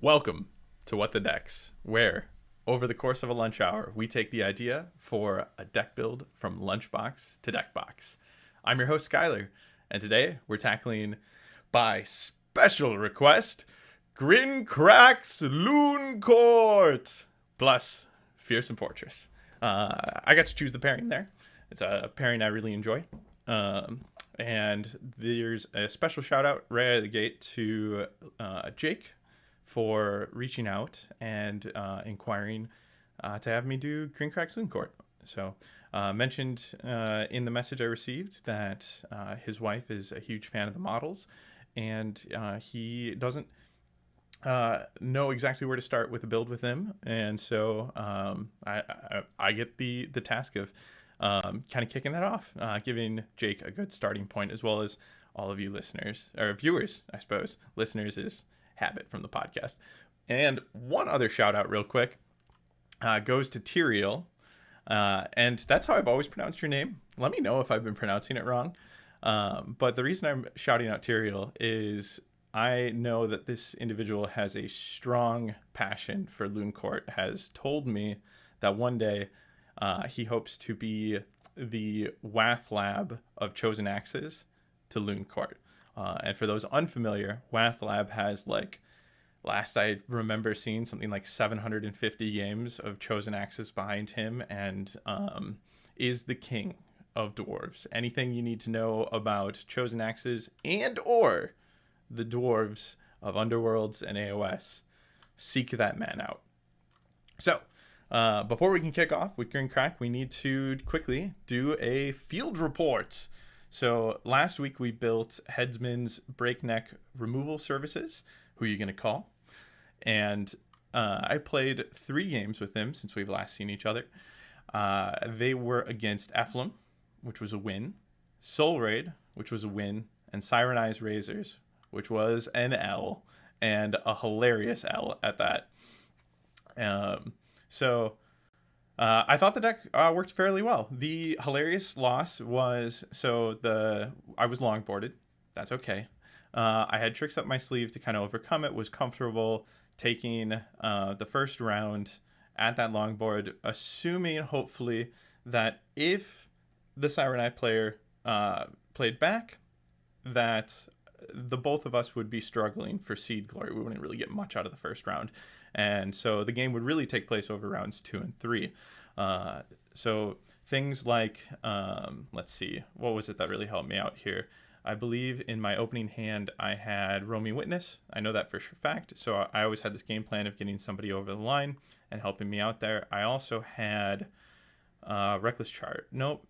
Welcome to What the Decks, where, over the course of a lunch hour, we take the idea for a deck build from Lunchbox to Deckbox. I'm your host, Skylar, and today we're tackling, by special request, Grinkrak's Looncourt, plus Fearsome Fortress. I got to choose the pairing there. It's a pairing I really enjoy. And there's a special shout out right out of the gate to Jake for reaching out and inquiring to have me do Grinkrak's Looncourt. So mentioned in the message I received that his wife is a huge fan of the models, and he doesn't know exactly where to start with a build with him, and so I get the task of kind of kicking that off, giving Jake a good starting point, as well as all of you listeners, or viewers, I suppose. Listeners is habit from the podcast. And one other shout out real quick goes to Tyrael, and that's how I've always pronounced your name. Let me know if I've been pronouncing it wrong. But the reason I'm shouting out Tyrael is I know that this individual has a strong passion for Looncourt, has told me that one day he hopes to be the Wath Lab of Chosen Axes to Looncourt. And for those unfamiliar, Wath Lab has, like, last I remember seeing, something like 750 games of Chosen Axes behind him, and is the king of dwarves. Anything you need to know about Chosen Axes and or the dwarves of Underworlds and AOS, seek that man out. So, before we can kick off with Grinkrak, we need to quickly do a field report. So last week we built Headsmen's Breakneck removal services. Who are you going to call? And I played 3 games with them since we've last seen each other. They were against Ephlim, which was a win, Soul Raid, which was a win, and Sirenized Razors, which was an L, and a hilarious L at that. I thought the deck worked fairly well. The hilarious loss was, I was longboarded. That's okay. I had tricks up my sleeve to kind of overcome it, was comfortable taking the first round at that longboard, assuming, hopefully, that if the Sirenite player played back, that the both of us would be struggling for seed glory. We wouldn't really get much out of the first round. And so the game would really take place over rounds 2 and 3. So things like, let's see, what was it that really helped me out here? I believe in my opening hand, I had Roaming Witness. I know that for sure fact. So I always had this game plan of getting somebody over the line and helping me out there. I also had Reckless Charge. Nope,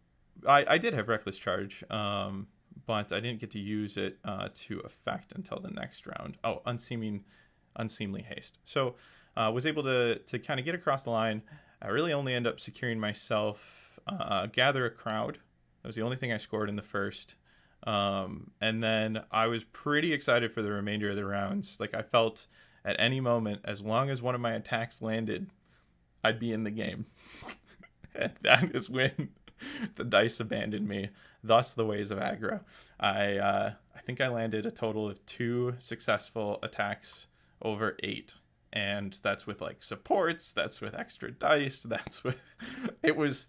I did have Reckless Charge, but I didn't get to use it to effect until the next round. Oh, Unseemly Haste. So was able to kind of get across the line. I really only end up securing myself Gather a Crowd. That was the only thing I scored in the first. And then I was pretty excited for the remainder of the rounds. Like, I felt at any moment, as long as one of my attacks landed, I'd be in the game. And that is when the dice abandoned me. Thus, the ways of aggro. I think I landed a total of 2 successful attacks over 8. And that's with, like, supports, that's with extra dice, that's with, it was,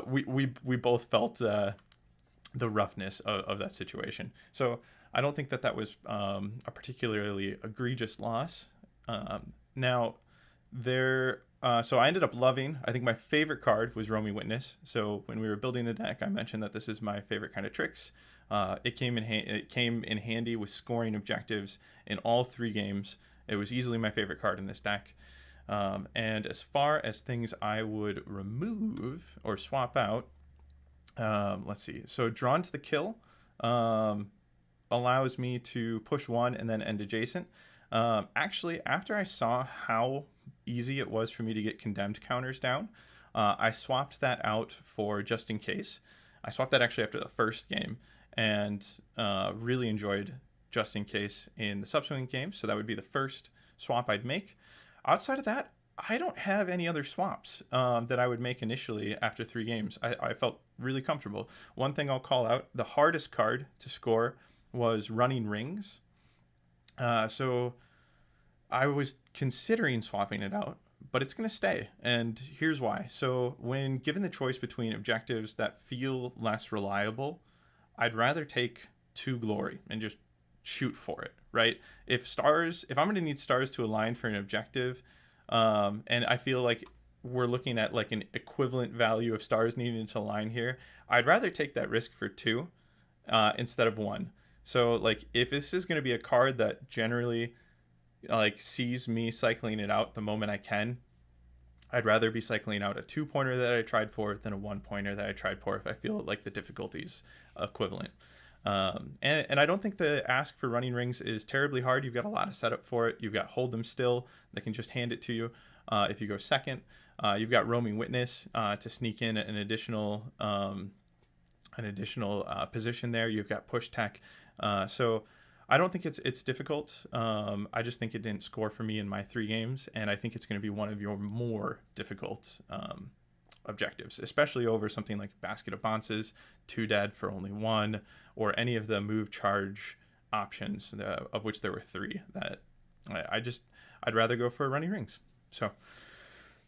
we both felt the roughness of that situation. So I don't think that was a particularly egregious loss. Now, so I ended up loving, I think my favorite card was Roaming Witness. So when we were building the deck, I mentioned that this is my favorite kind of tricks. It came in handy with scoring objectives in all 3 games. It was easily my favorite card in this deck. And as far as things I would remove or swap out, let's see. So Drawn to the Kill allows me to push 1 and then end adjacent. Actually, after I saw how easy it was for me to get condemned counters down, I swapped that out for Just in Case. I swapped that actually after the first game, and really enjoyed Just in Case in the subsequent games. So that would be the first swap I'd make. Outside of that, I don't have any other swaps that I would make initially after 3 games. I felt really comfortable. One thing I'll call out, the hardest card to score was Running Rings. So I was considering swapping it out, but it's going to stay. And here's why. So when given the choice between objectives that feel less reliable, I'd rather take 2 glory and just shoot for it, right? If I'm going to need stars to align for an objective, and I feel like we're looking at like an equivalent value of stars needing to align here, I'd rather take that risk for 2 instead of 1. So like if this is going to be a card that generally like sees me cycling it out the moment I can, I'd rather be cycling out a 2-pointer that I tried for than a 1-pointer that I tried for if I feel like the difficulty's equivalent. And I don't think the ask for running rings is terribly hard. You've got a lot of setup for it. You've got Hold Them Still that can just hand it to you if you go second. You've got Roaming Witness to sneak in an additional position there. You've got Push Tech. So I don't think it's difficult. I just think it didn't score for me in my 3 games, and I think it's going to be one of your more difficult objectives, especially over something like Basket of Bounces, 2 dead for only 1, or any of the move charge options, of which there were 3 that I'd rather go for running rings. So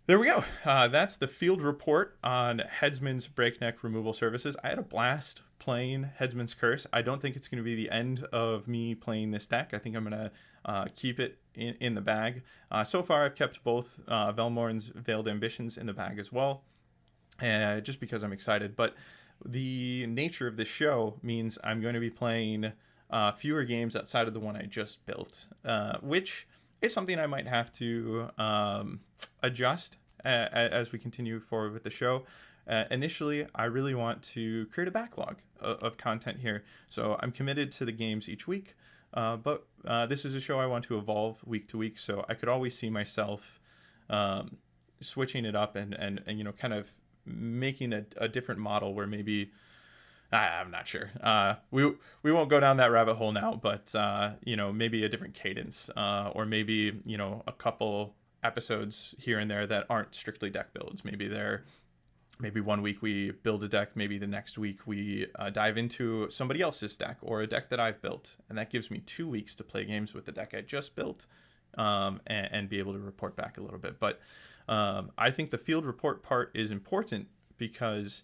there we go. That's the field report on Headsmen's Breakneck removal services. I had a blast playing Headsman's Curse. I don't think it's going to be the end of me playing this deck. I think I'm going to keep it in the bag. So far, I've kept both Velmorn's Veiled Ambitions in the bag as well, just because I'm excited. But the nature of this show means I'm going to be playing fewer games outside of the one I just built, which is something I might have to adjust as we continue forward with the show. Initially, I really want to create a backlog of content here. So I'm committed to the games each week, but this is a show I want to evolve week to week. So I could always see myself switching it up and kind of making a different model where maybe I'm not sure. We won't go down that rabbit hole now, but maybe a different cadence, or maybe a couple episodes here and there that aren't strictly deck builds. Maybe one week we build a deck, maybe the next week we dive into somebody else's deck or a deck that I've built, and that gives me 2 weeks to play games with the deck I just built, and be able to report back a little bit. But I think the field report part is important because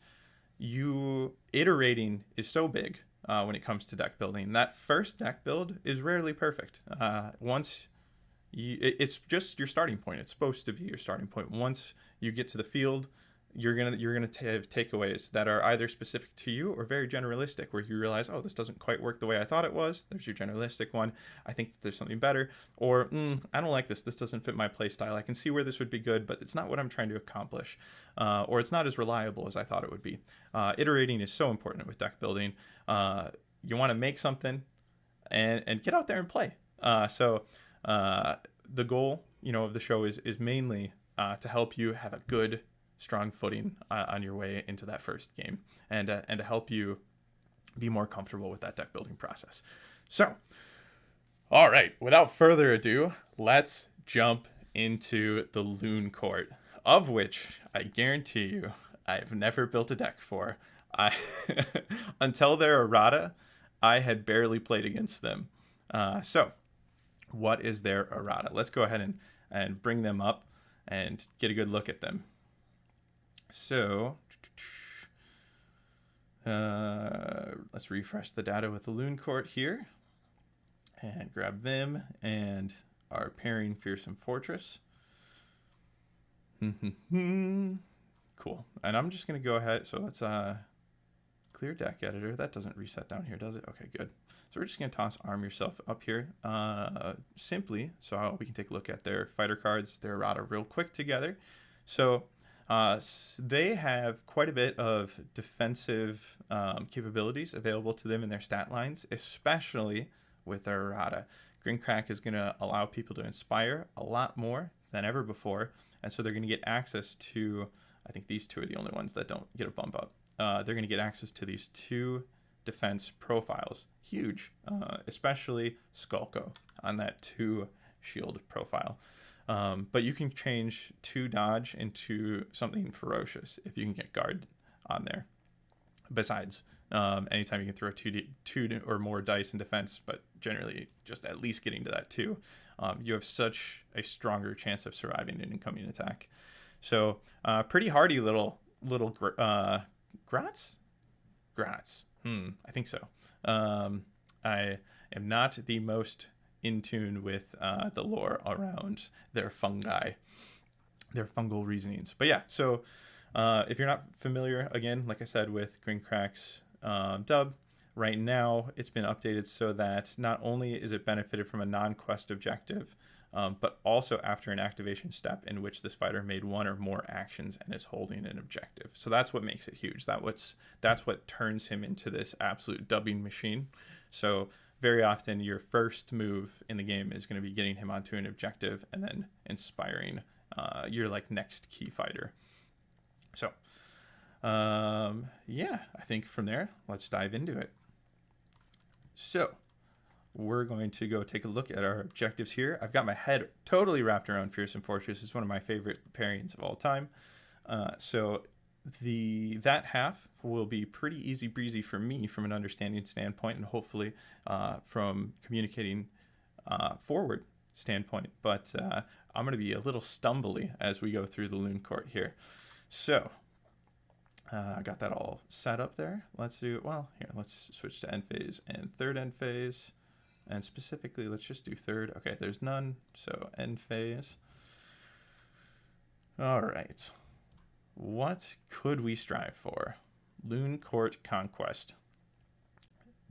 iterating is so big when it comes to deck building. That first deck build is rarely perfect. It's just your starting point. It's supposed to be your starting point. Once you get to the field, you're gonna have takeaways that are either specific to you or very generalistic, where you realize, oh, this doesn't quite work the way I thought it was. There's your generalistic one. I think that there's something better, or I don't like this. This doesn't fit my play style. I can see where this would be good, but it's not what I'm trying to accomplish, or it's not as reliable as I thought it would be. Iterating is so important with deck building. You want to make something and get out there and play. So the goal, of the show is mainly to help you have a good, strong footing on your way into that first game, and to help you be more comfortable with that deck building process. So, all right, without further ado, let's jump into the Looncourt, of which I guarantee you I've never built a deck for. Until their errata, I had barely played against them. So what is their errata? Let's go ahead and bring them up and get a good look at them. So let's refresh the data with the Looncourt here and grab them and our pairing Fearsome Fortress. Cool. And I'm just going to go ahead. So let's clear deck editor. That doesn't reset down here, does it? Okay, good. So we're just going to toss Arm Yourself up here simply so we can take a look at their fighter cards, their errata real quick together. So they have quite a bit of defensive capabilities available to them in their stat lines, especially with their errata. Grinkrak is going to allow people to inspire a lot more than ever before, and so they're going to get access to, I think these 2 are the only ones that don't get a bump up. They're going to get access to these 2 defense profiles. Huge, especially Skulko on that 2 shield profile. But you can change 2 dodge into something ferocious if you can get guard on there. Besides Anytime you can throw two or more dice in defense, but generally just at least getting to that 2, you have such a stronger chance of surviving an incoming attack. So pretty hardy little Grats? Grats. I think so. I am not the most in tune with the lore around their fungi, their fungal reasonings. But yeah, so if you're not familiar, again, like I said, with Grinkrak's dub, right now it's been updated so that not only is it benefited from a non-quest objective, but also after an activation step in which this fighter made 1 or more actions and is holding an objective. So that's what makes it huge. That's what turns him into this absolute dubbing machine. So very often your first move in the game is going to be getting him onto an objective and then inspiring your like next key fighter. So yeah, I think from there, let's dive into it. So we're going to go take a look at our objectives here. I've got my head totally wrapped around Fearsome Fortress. It's one of my favorite pairings of all time. So that half will be pretty easy breezy for me from an understanding standpoint, and hopefully from communicating forward standpoint. But I'm going to be a little stumbly as we go through the Looncourt here. So I got that all set up there. Let's switch to end phase and third end phase. And specifically, let's just do third. Okay, there's none, so end phase. All right. What could we strive for? Looncourt Conquest.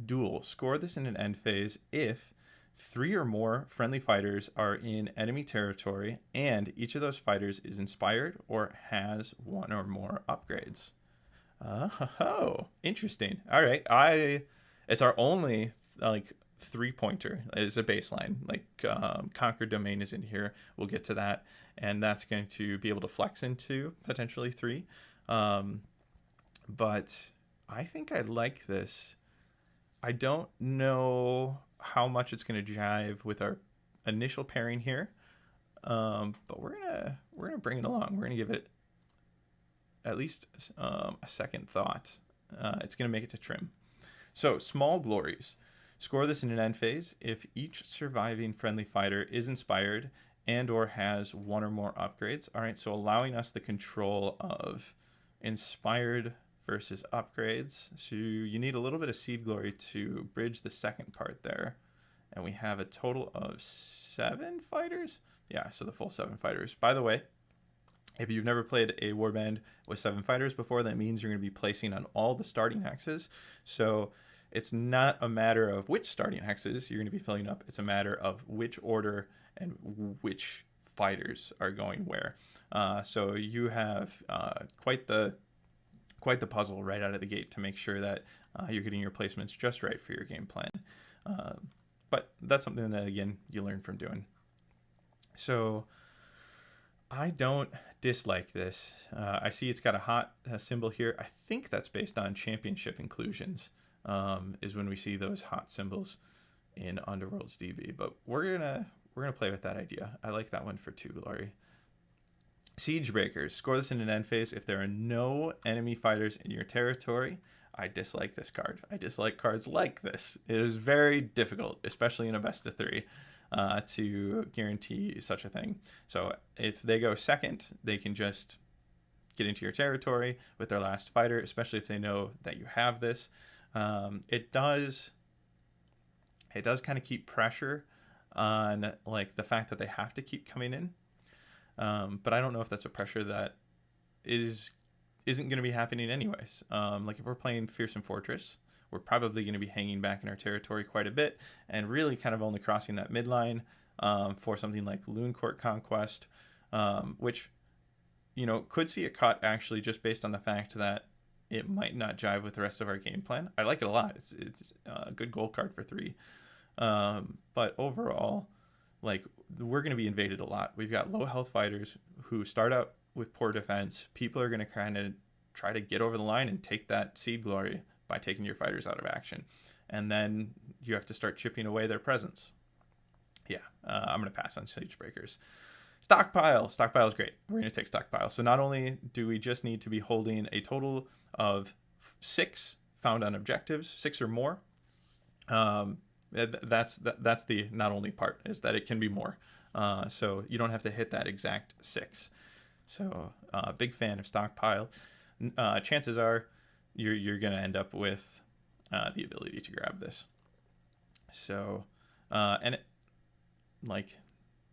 Duel. Score this in an end phase if 3 or more friendly fighters are in enemy territory and each of those fighters is inspired or has 1 or more upgrades. Oh, interesting. All right. It's our only, 3-pointer is a baseline. Conquer Domain is in here. We'll get to that, and that's going to be able to flex into potentially 3. But I think I like this. I don't know how much it's going to jive with our initial pairing here, but we're gonna bring it along. We're gonna give it at least a second thought. It's gonna make it to trim. So small glories. Score this in an end phase if each surviving friendly fighter is inspired and or has 1 or more upgrades. All right, so allowing us the control of inspired versus upgrades. So you need a little bit of seed glory to bridge the second part there. And we have a total of 7 fighters. Yeah, so the full 7 fighters. By the way, if you've never played a warband with 7 fighters before, that means you're going to be placing on all the starting hexes. So it's not a matter of which starting hexes you're going to be filling up. It's a matter of which order and which fighters are going where. So you have quite the puzzle right out of the gate to make sure that you're getting your placements just right for your game plan. But that's something that, again, you learn from doing. So I don't dislike this. I see it's got a hot symbol here. I think that's based on championship inclusions. Is when we see those hot symbols in Underworld's DB, but we're gonna play with that idea. I like that one for 2 glory. Siege Breakers. Score this in an end phase if there are no enemy fighters in your territory. I dislike this card. I dislike cards like this. It is very difficult, especially in a best of 3, to guarantee such a thing. So if they go second, they can just get into your territory with their last fighter, especially if they know that you have this. It does kind of keep pressure on the fact that they have to keep coming in. But I don't know if that's a pressure that isn't going to be happening anyways. If we're playing Fearsome Fortress, we're probably going to be hanging back in our territory quite a bit and really kind of only crossing that midline for something like Looncourt Conquest, which, could see a cut actually just based on the fact that it might not jive with the rest of our game plan. I like it a lot. It's a good goal card for 3. But overall, we're going to be invaded a lot. We've got low health fighters who start out with poor defense. People are going to kind of try to get over the line and take that seed glory by taking your fighters out of action. And then you have to start chipping away their presence. Yeah, I'm going to pass on Siege Breakers. Stockpile. Stockpile is great. We're going to take Stockpile. So not only do we just need to be holding a total of 6 found on objectives, 6 or more. That's the not only part, is that it can be more. So you don't have to hit that exact 6. So big fan of stockpile. Chances are you're going to end up with the ability to grab this. So and it, like,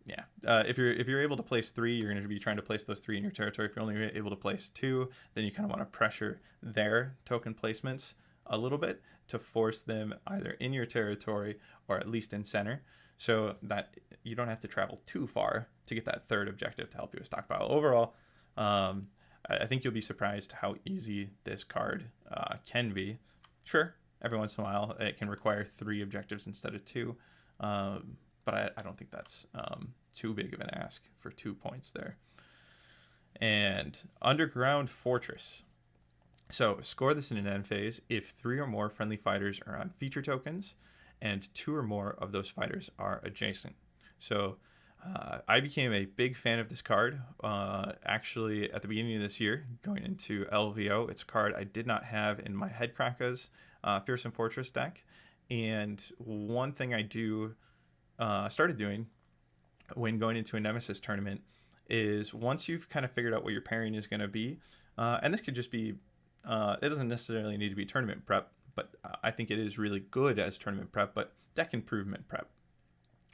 yeah, if you're able to place 3, you're going to be trying to place those 3 in your territory. If you're only able to place 2, then you kind of want to pressure their token placements a little bit to force them either in your territory or at least in center, so that you don't have to travel too far to get that 3rd objective to help you with stockpile. Overall, I think you'll be surprised how easy this card can be. Sure, every once in a while it can require 3 objectives instead of 2, but I don't think that's too big of an ask for 2 points there. And Underground Fortress. So score this in an end phase if 3 or more friendly fighters are on feature tokens and 2 or more of those fighters are adjacent. So I became a big fan of this card actually at the beginning of this year, going into LVO. It's a card I did not have in my Headkrak's Fearsome Fortress deck. And one thing I started doing when going into a Nemesis tournament is, once you've kind of figured out what your pairing is going to be, and this could just be, it doesn't necessarily need to be tournament prep, but I think it is really good as tournament prep, but deck improvement prep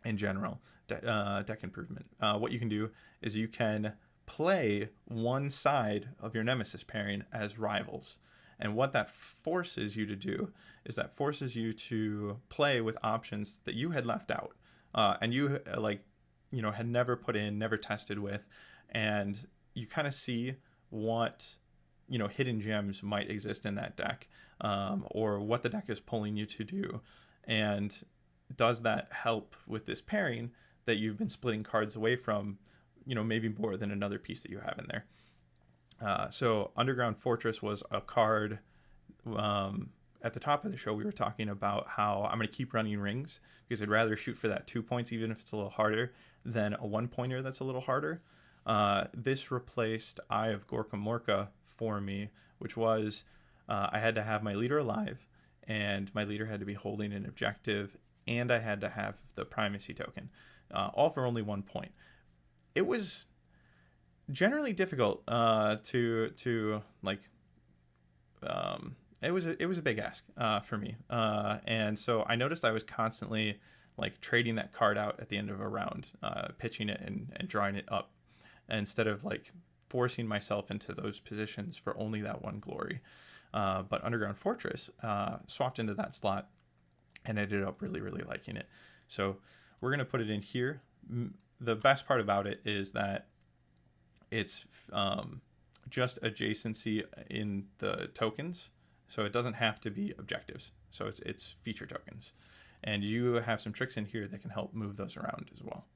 in general, deck improvement. What you can do is you can play one side of your Nemesis pairing as rivals. And what that forces you to do is that forces you to play with options that you had left out, and you had never put in, never tested with, and you kind of see what hidden gems might exist in that deck, or what the deck is pulling you to do, and does that help with this pairing that you've been splitting cards away from, maybe more than another piece that you have in there. So Underground Fortress was a card. At the top of the show, we were talking about how I'm going to keep running rings because I'd rather shoot for that 2 points, even if it's a little harder, than a 1-pointer that's a little harder. This replaced Eye of Gorka Morka for me, which was I had to have my leader alive, and my leader had to be holding an objective, and I had to have the primacy token, all for only 1 point. It was generally difficult it was a big ask for me, and so I noticed I was constantly trading that card out at the end of a round, pitching it and drawing it up, instead of forcing myself into those positions for only that 1 glory. But Underground Fortress swapped into that slot, and I ended up really, really liking it. So we're going to put it in here. The best part about it is that it's just adjacency in the tokens, so it doesn't have to be objectives. So it's feature tokens, and you have some tricks in here that can help move those around as well.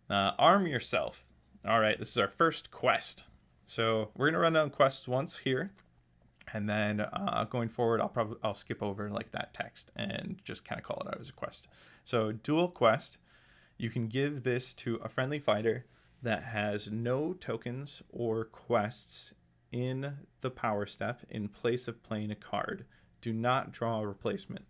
Arm yourself. All right, this is our first quest. So we're gonna run down quests once here, and then going forward, I'll skip over that text and just kind of call it out as a quest. So dual quest, you can give this to a friendly fighter that has no tokens or quests in the power step in place of playing a card. Do not draw a replacement.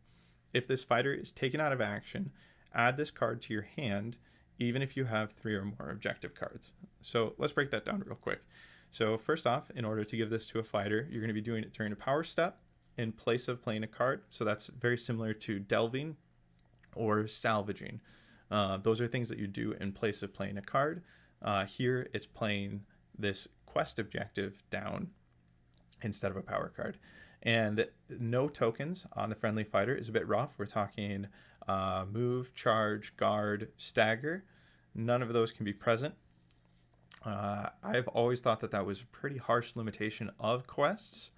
If this fighter is taken out of action, add this card to your hand, even if you have 3 or more objective cards. So let's break that down real quick. So first off, in order to give this to a fighter, you're going to be doing it during a power step in place of playing a card. So that's very similar to delving or salvaging. Those are things that you do in place of playing a card. Here it's playing this quest objective down instead of a power card. And no tokens on the friendly fighter is a bit rough. We're talking move, charge, guard, stagger. None of those can be present. I've always thought that was a pretty harsh limitation of quests,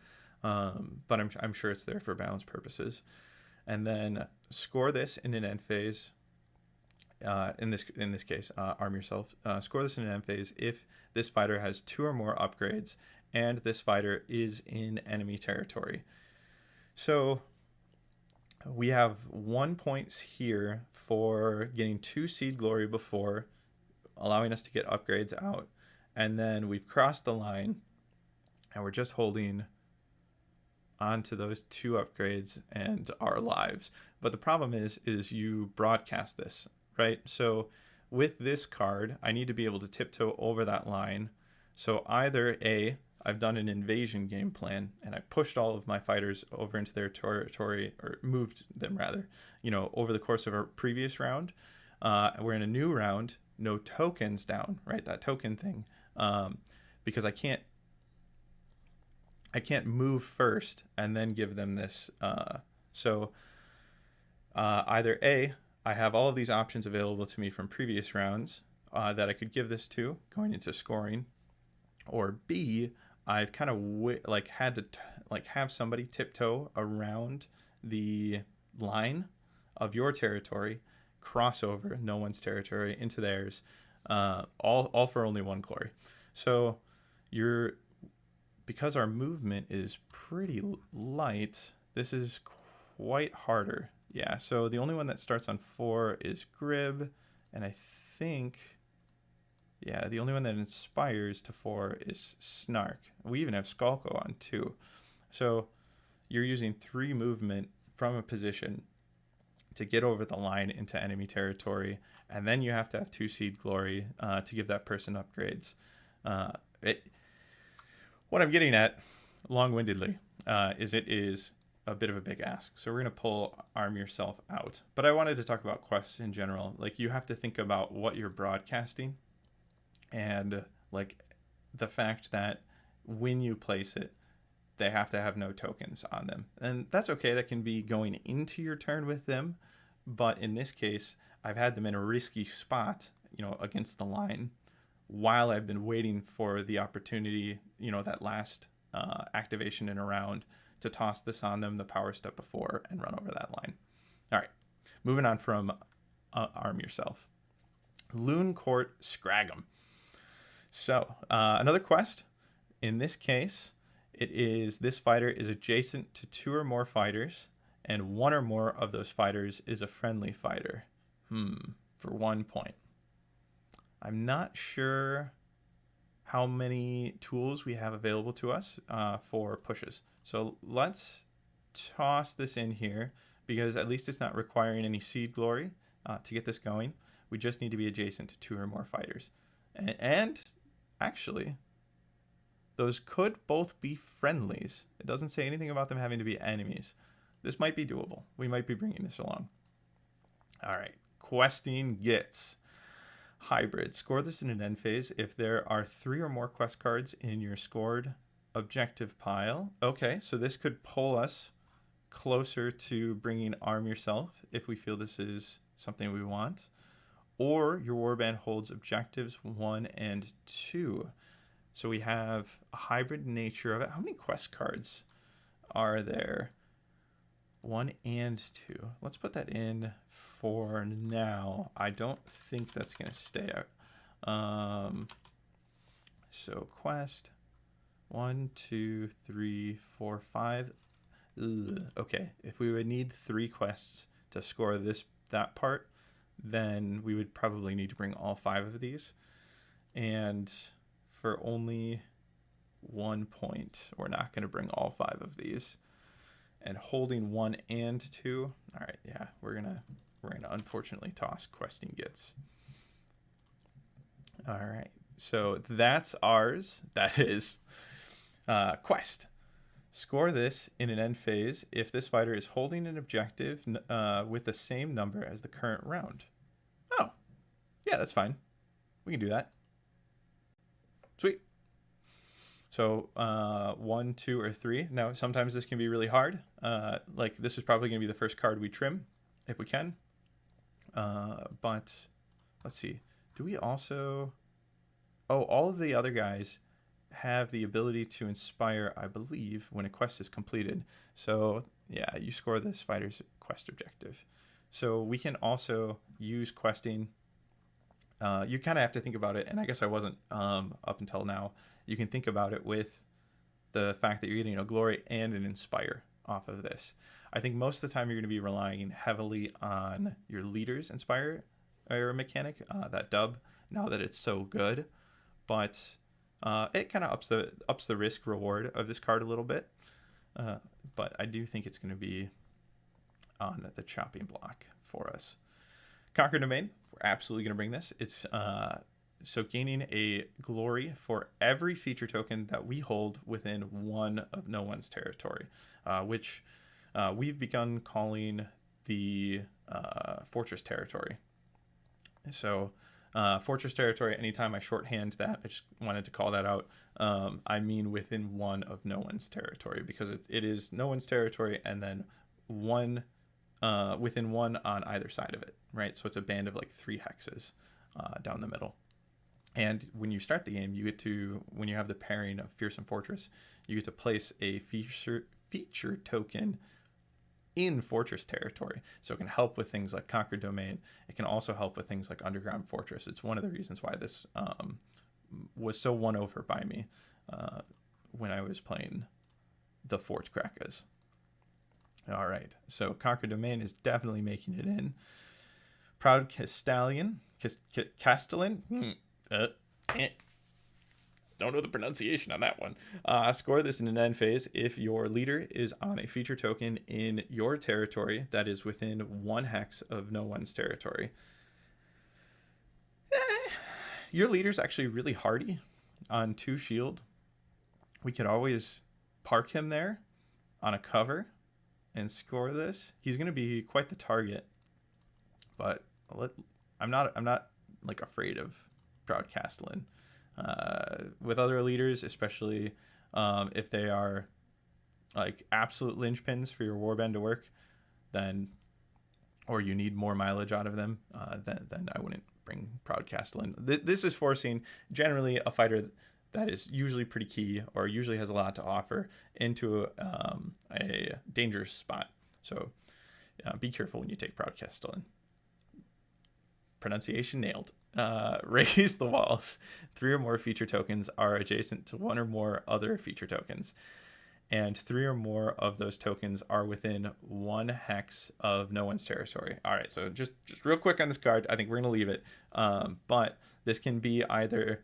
but I'm sure it's there for balance purposes. And then score this in an end phase. In this case, arm yourself. Score this in an end phase if this fighter has 2 or more upgrades and this fighter is in enemy territory. So we have 1 point here for getting 2 seed glory before, allowing us to get upgrades out, and then we've crossed the line and we're just holding onto those 2 upgrades and our lives. But the problem is you broadcast this, right? So with this card, I need to be able to tiptoe over that line. So either A, I've done an invasion game plan and I pushed all of my fighters over into their territory, or moved them rather, over the course of a previous round. We're in a new round, no tokens down, right? That token thing, because I can't move first and then give them this. So either A, I have all of these options available to me from previous rounds that I could give this to going into scoring, or B, I've kind of had to have somebody tiptoe around the line of your territory, cross over no one's territory into theirs, all for only 1 glory. So because our movement is pretty light, this is quite harder. Yeah, so the only one that starts on 4 is Grib, and I think, yeah, the only one that inspires to 4 is Snark. We even have Skulko on 2. So you're using 3 movement from a position to get over the line into enemy territory, and then you have to have 2 seed glory to give that person upgrades. What I'm getting at, long-windedly, is it is a bit of a big ask. So we're going to pull Arm Yourself out. But I wanted to talk about quests in general. Like, you have to think about what you're broadcasting, and like the fact that when you place it, they have to have no tokens on them. And that's okay. That can be going into your turn with them. But in this case, I've had them in a risky spot, against the line, while I've been waiting for the opportunity, that last activation in a round, to toss this on them, the power step before, and run over that line. All right, moving on from Arm Yourself. Looncourt Scrag'em. So another quest. In this case, it is this fighter is adjacent to 2 or more fighters, and 1 or more of those fighters is a friendly fighter. For 1 point. I'm not sure how many tools we have available to us for pushes. So let's toss this in here, because at least it's not requiring any seed glory to get this going. We just need to be adjacent to 2 or more fighters. And actually, those could both be friendlies. It doesn't say anything about them having to be enemies. This might be doable. We might be bringing this along. All right, questing gets. Hybrid. Score this in an end phase if there are 3 or more quest cards in your scored objective pile. Okay, so this could pull us closer to bringing Arm Yourself if we feel this is something we want. Or your warband holds objectives 1 and 2. So we have a hybrid nature of it. How many quest cards are there? 1 and 2. Let's put that in for now. I don't think that's going to stay out. So quest 1, 2, 3, 4, 5. Ugh. Okay, if we would need 3 quests to score that part, then we would probably need to bring all 5 of these. And for only 1 point, we're not going to bring all 5 of these. And holding 1 and 2. All right, yeah, we're gonna unfortunately toss questing gets. All right, so that's ours. That is quest. Score this in an end phase if this fighter is holding an objective with the same number as the current round. Oh, yeah, that's fine. We can do that. Sweet. So 1, 2, or 3. Now, sometimes this can be really hard. Like, this is probably going to be the first card we trim, if we can. But let's see. Do we also... Oh, all of the other guys have the ability to inspire, I believe, when a quest is completed. So, yeah, you score this fighter's quest objective. So we can also use questing. You kind of have to think about it, and I guess I wasn't up until now. You can think about it with the fact that you're getting a glory and an inspire off of this. I think most of the time you're going to be relying heavily on your leader's inspire or mechanic, that dub, now that it's so good. But it kind of ups the risk reward of this card a little bit. but I do think it's going to be on the chopping block for us. Conquer Domain, we're absolutely going to bring this. It's so gaining a glory for every feature token that we hold within one of no one's territory, which we've begun calling the fortress territory. So fortress territory, anytime I shorthand that, I just wanted to call that out. I mean within one of no one's territory, because it is no one's territory and then one within one on either side of it, right? So it's a band of like 3 hexes down the middle. And when you start the game, you get to, when you have the pairing of Fearsome Fortress, you get to place a feature token in fortress territory. So it can help with things like Conquer Domain. It can also help with things like Underground Fortress. It's one of the reasons why this was so won over by me when I was playing the Fort Krakas. All right, so Conquer Domain is definitely making it in. Proud Castellan. Don't know the pronunciation on that one. Score this in an end phase if your leader is on a feature token in your territory that is within 1 hex of no one's territory. Your leader's actually really hardy on 2 shield. We could always park him there on a cover and score this. He's going to be quite the target, but I'm not like afraid of Proud Castellan. With other leaders, especially if they are like absolute linchpins for your warband to work, then, or you need more mileage out of them, then I wouldn't bring Proud Castellan. This is forcing generally a fighter that is usually pretty key or usually has a lot to offer into a dangerous spot. So be careful when you take Proud Castellan. Pronunciation nailed. Raise the walls. 3 or more feature tokens are adjacent to 1 or more other feature tokens, and 3 or more of those tokens are within 1 hex of no one's territory. All right, so just real quick on this card, I think we're gonna leave it, but this can be either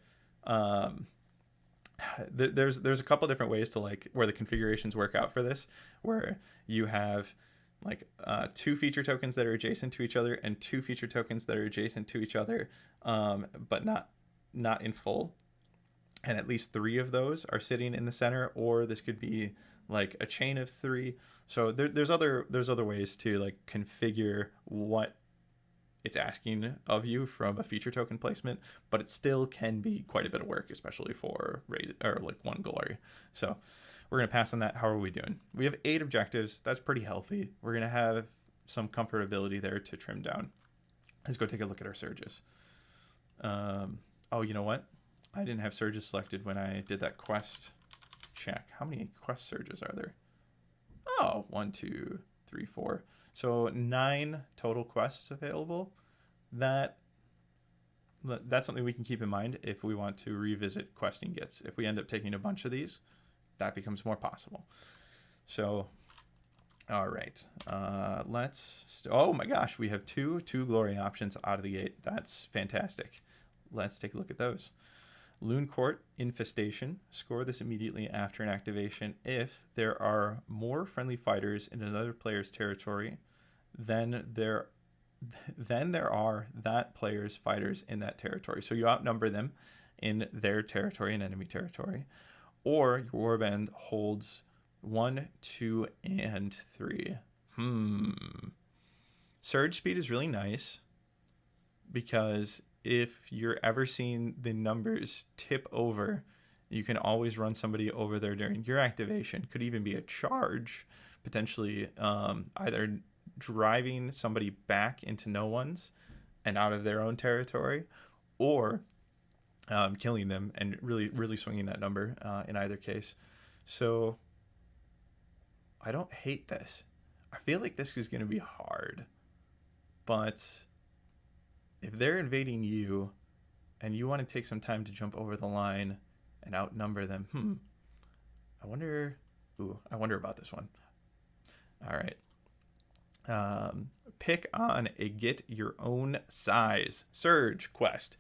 there's a couple different ways to like where the configurations work out for this, where you have like 2 feature tokens that are adjacent to each other and 2 feature tokens that are adjacent to each other, but not in full, and at least 3 of those are sitting in the center. Or this could be like a chain of 3. So there's other ways to like configure what it's asking of you from a feature token placement, but it still can be quite a bit of work, especially for or like 1 glory. So we're going to pass on that. How are we doing? We have 8 objectives. That's pretty healthy. We're going to have some comfortability there to trim down. Let's go take a look at our surges. Oh, you know what? I didn't have surges selected when I did that quest check. How many quest surges are there? Oh, 1, 2, 3, 4. So 9 total quests available. That's something we can keep in mind if we want to revisit questing gets. If we end up taking a bunch of these, that becomes more possible. So, all right. Oh my gosh, we have two glory options out of the gate. That's fantastic. Let's take a look at those. Looncourt Infestation. Score this immediately after an activation if there are more friendly fighters in another player's territory than there are that player's fighters in that territory. So you outnumber them in their territory and enemy territory, or your warband holds 1, 2, and 3. Surge speed is really nice, because if you're ever seeing the numbers tip over, you can always run somebody over there during your activation. Could even be a charge, potentially either driving somebody back into no one's and out of their own territory, or killing them and really swinging that number in either case. So I don't hate this. I feel like this is going to be hard, but if they're invading you and you want to take some time to jump over the line and outnumber them, I wonder about this one. All right. Pick on a get your own size surge quest.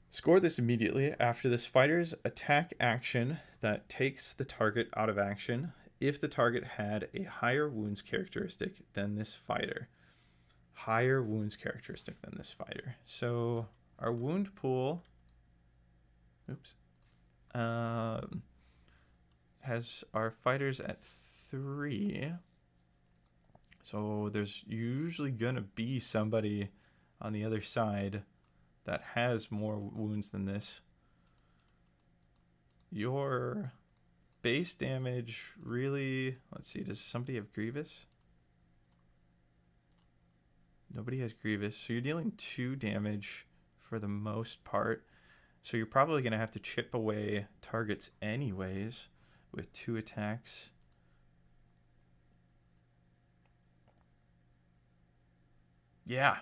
Score this immediately after this fighter's attack action that takes the target out of action if the target had a higher wounds characteristic than this fighter. Higher wounds characteristic than this fighter. So our wound pool, has our fighters at 3. So there's usually going to be somebody on the other side that has more wounds than this. Your base damage really, let's see, does somebody have Grievous? Nobody has Grievous, so you're dealing 2 damage for the most part. So you're probably going to have to chip away targets anyways with 2 attacks. Yeah,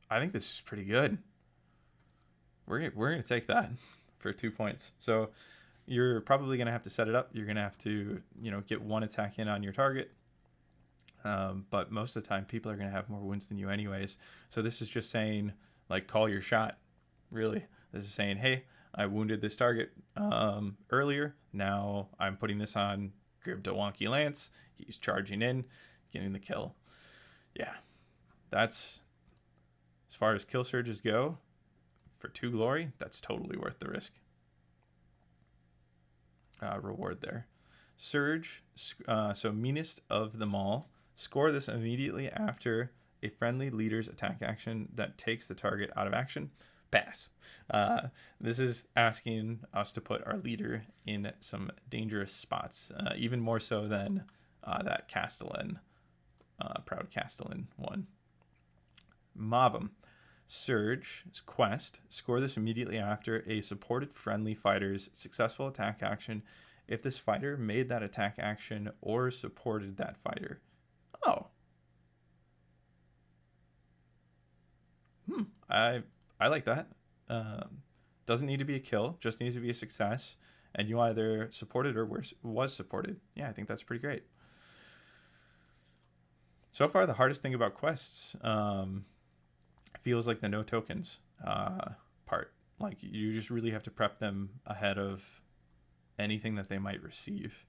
I think this is pretty good. We're going to take that for 2 points. So you're probably going to have to set it up. You're going to have to, get 1 attack in on your target. But most of the time, people are going to have more wounds than you anyways. So this is just saying, like, call your shot, really. This is saying, hey, I wounded this target earlier. Now I'm putting this on Grib Wonky Lance. He's charging in, getting the kill. Yeah, that's, as far as kill surges go, for 2 glory, that's totally worth the risk. Reward there. Surge, so meanest of them all. Score this immediately after a friendly leader's attack action that takes the target out of action. Pass. This is asking us to put our leader in some dangerous spots, even more so than that Castellan, Proud Castellan one. Mob 'em. Surge, quest. Score this immediately after a supported friendly fighter's successful attack action if this fighter made that attack action or supported that fighter. Oh. I like that. Doesn't need to be a kill, just needs to be a success. And you either supported or was supported. Yeah, I think that's pretty great. So far, the hardest thing about quests feels like the no tokens part. Like, you just really have to prep them ahead of anything that they might receive.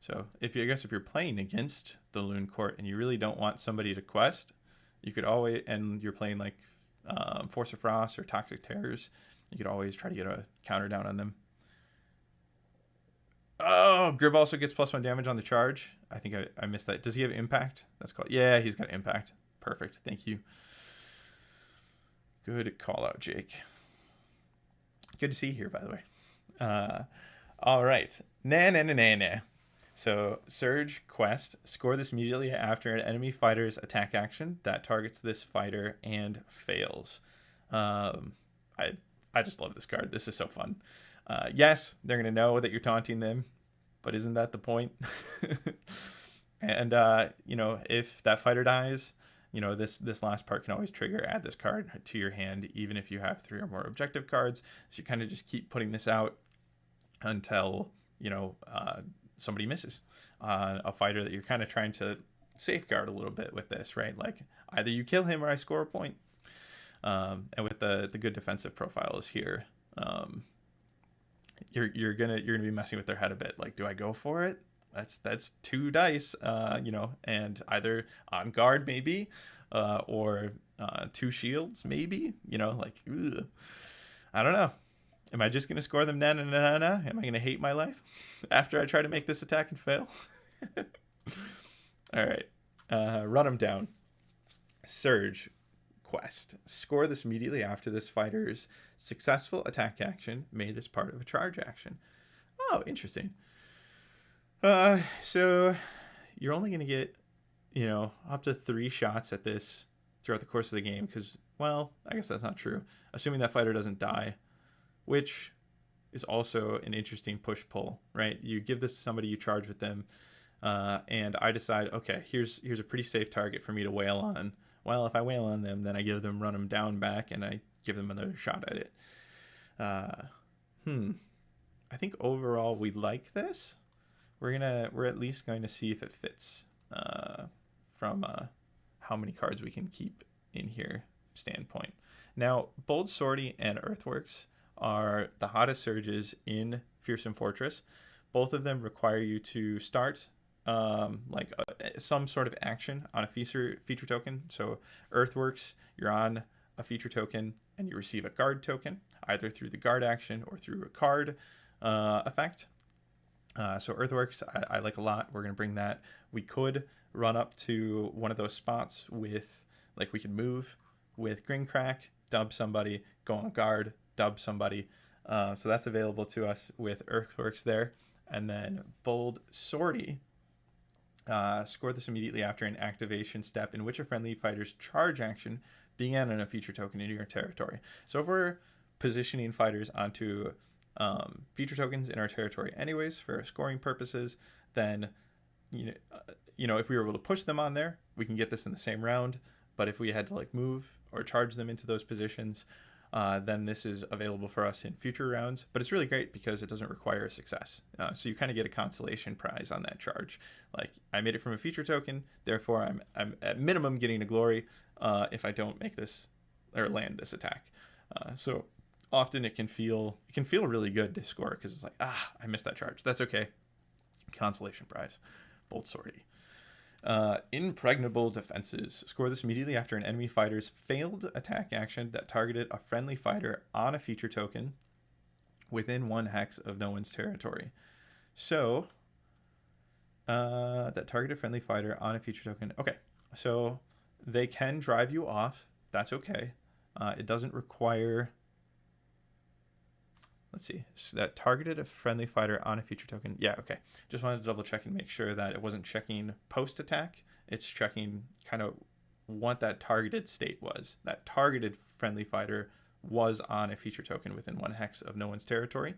So if you're playing against the Looncourt and you really don't want somebody to quest, you could always, and you're playing like Force of Frost or Toxic Terrors, you could always try to get a counter down on them. Oh, Grib also gets +1 damage on the charge. I think I missed that. Does he have impact? That's called, yeah, he's got impact. Perfect. Thank you. Good call out, Jake. Good to see you here, by the way. All right. Nah. So, Surge Quest. Score this immediately after an enemy fighter's attack action that targets this fighter and fails. I just love this card. This is so fun. Yes, they're going to know that you're taunting them, but isn't that the point? And, if that fighter dies, this last part can always trigger add this card to your hand, even if you have 3 or more objective cards. So you kind of just keep putting this out until, somebody misses a fighter that you're kind of trying to safeguard a little bit with this, right? Like, either you kill him or I score a point. And with the good defensive profiles here, you're gonna be messing with their head a bit. Like, do I go for it? That's 2 dice, and either on guard maybe, or 2 shields maybe. Ugh. I don't know. Am I just gonna score them? Am I gonna hate my life after I try to make this attack and fail? All right, run them down. Surge Quest. Score this immediately after this fighter's successful attack action made as part of a charge action. Oh, interesting. So you're only going to get, up to 3 shots at this throughout the course of the game. Because, well, I guess that's not true. Assuming that fighter doesn't die, which is also an interesting push-pull, right? You give this to somebody, you charge with them, and I decide, okay, here's a pretty safe target for me to wail on. Well, if I wail on them, then I give them run them down back, and I give them another shot at it. I think overall we like this. We're at least going to see if it fits from how many cards we can keep in here standpoint. Now, Bold Sortie and Earthworks are the hottest surges in Fearsome Fortress, both of them require you to start some sort of action on a feature token. So Earthworks, you're on a feature token and you receive a guard token, either through the guard action or through a card effect. So Earthworks, I like a lot. We're going to bring that. We could run up to one of those spots with, like, we could move with Grinkrak, dub somebody, go on guard, dub somebody. So that's available to us with Earthworks there. And then Bold Sortie. Score this immediately after an activation step in which a friendly fighter's charge action began on a feature token in your territory. So if we're positioning fighters onto feature tokens in our territory anyways for scoring purposes, then if we were able to push them on there, we can get this in the same round. But if we had to like move or charge them into those positions, then this is available for us in future rounds. But it's really great because it doesn't require a success. So you kind of get a consolation prize on that charge. Like, I made it from a feature token, therefore I'm at minimum getting a glory if I don't make this or land this attack. So often it can feel really good to score because it's like, I missed that charge. That's okay. Consolation prize. Bold Sortie. Impregnable Defenses. Score this immediately after an enemy fighter's failed attack action that targeted a friendly fighter on a feature token within 1 hex of no one's territory. So, that targeted friendly fighter on a feature token. Okay, so they can drive you off. That's okay. It doesn't require... Let's see. So that targeted a friendly fighter on a feature token. Yeah, okay. Just wanted to double check and make sure that it wasn't checking post attack. It's checking kind of what that targeted state was. That targeted friendly fighter was on a feature token within 1 hex of no one's territory.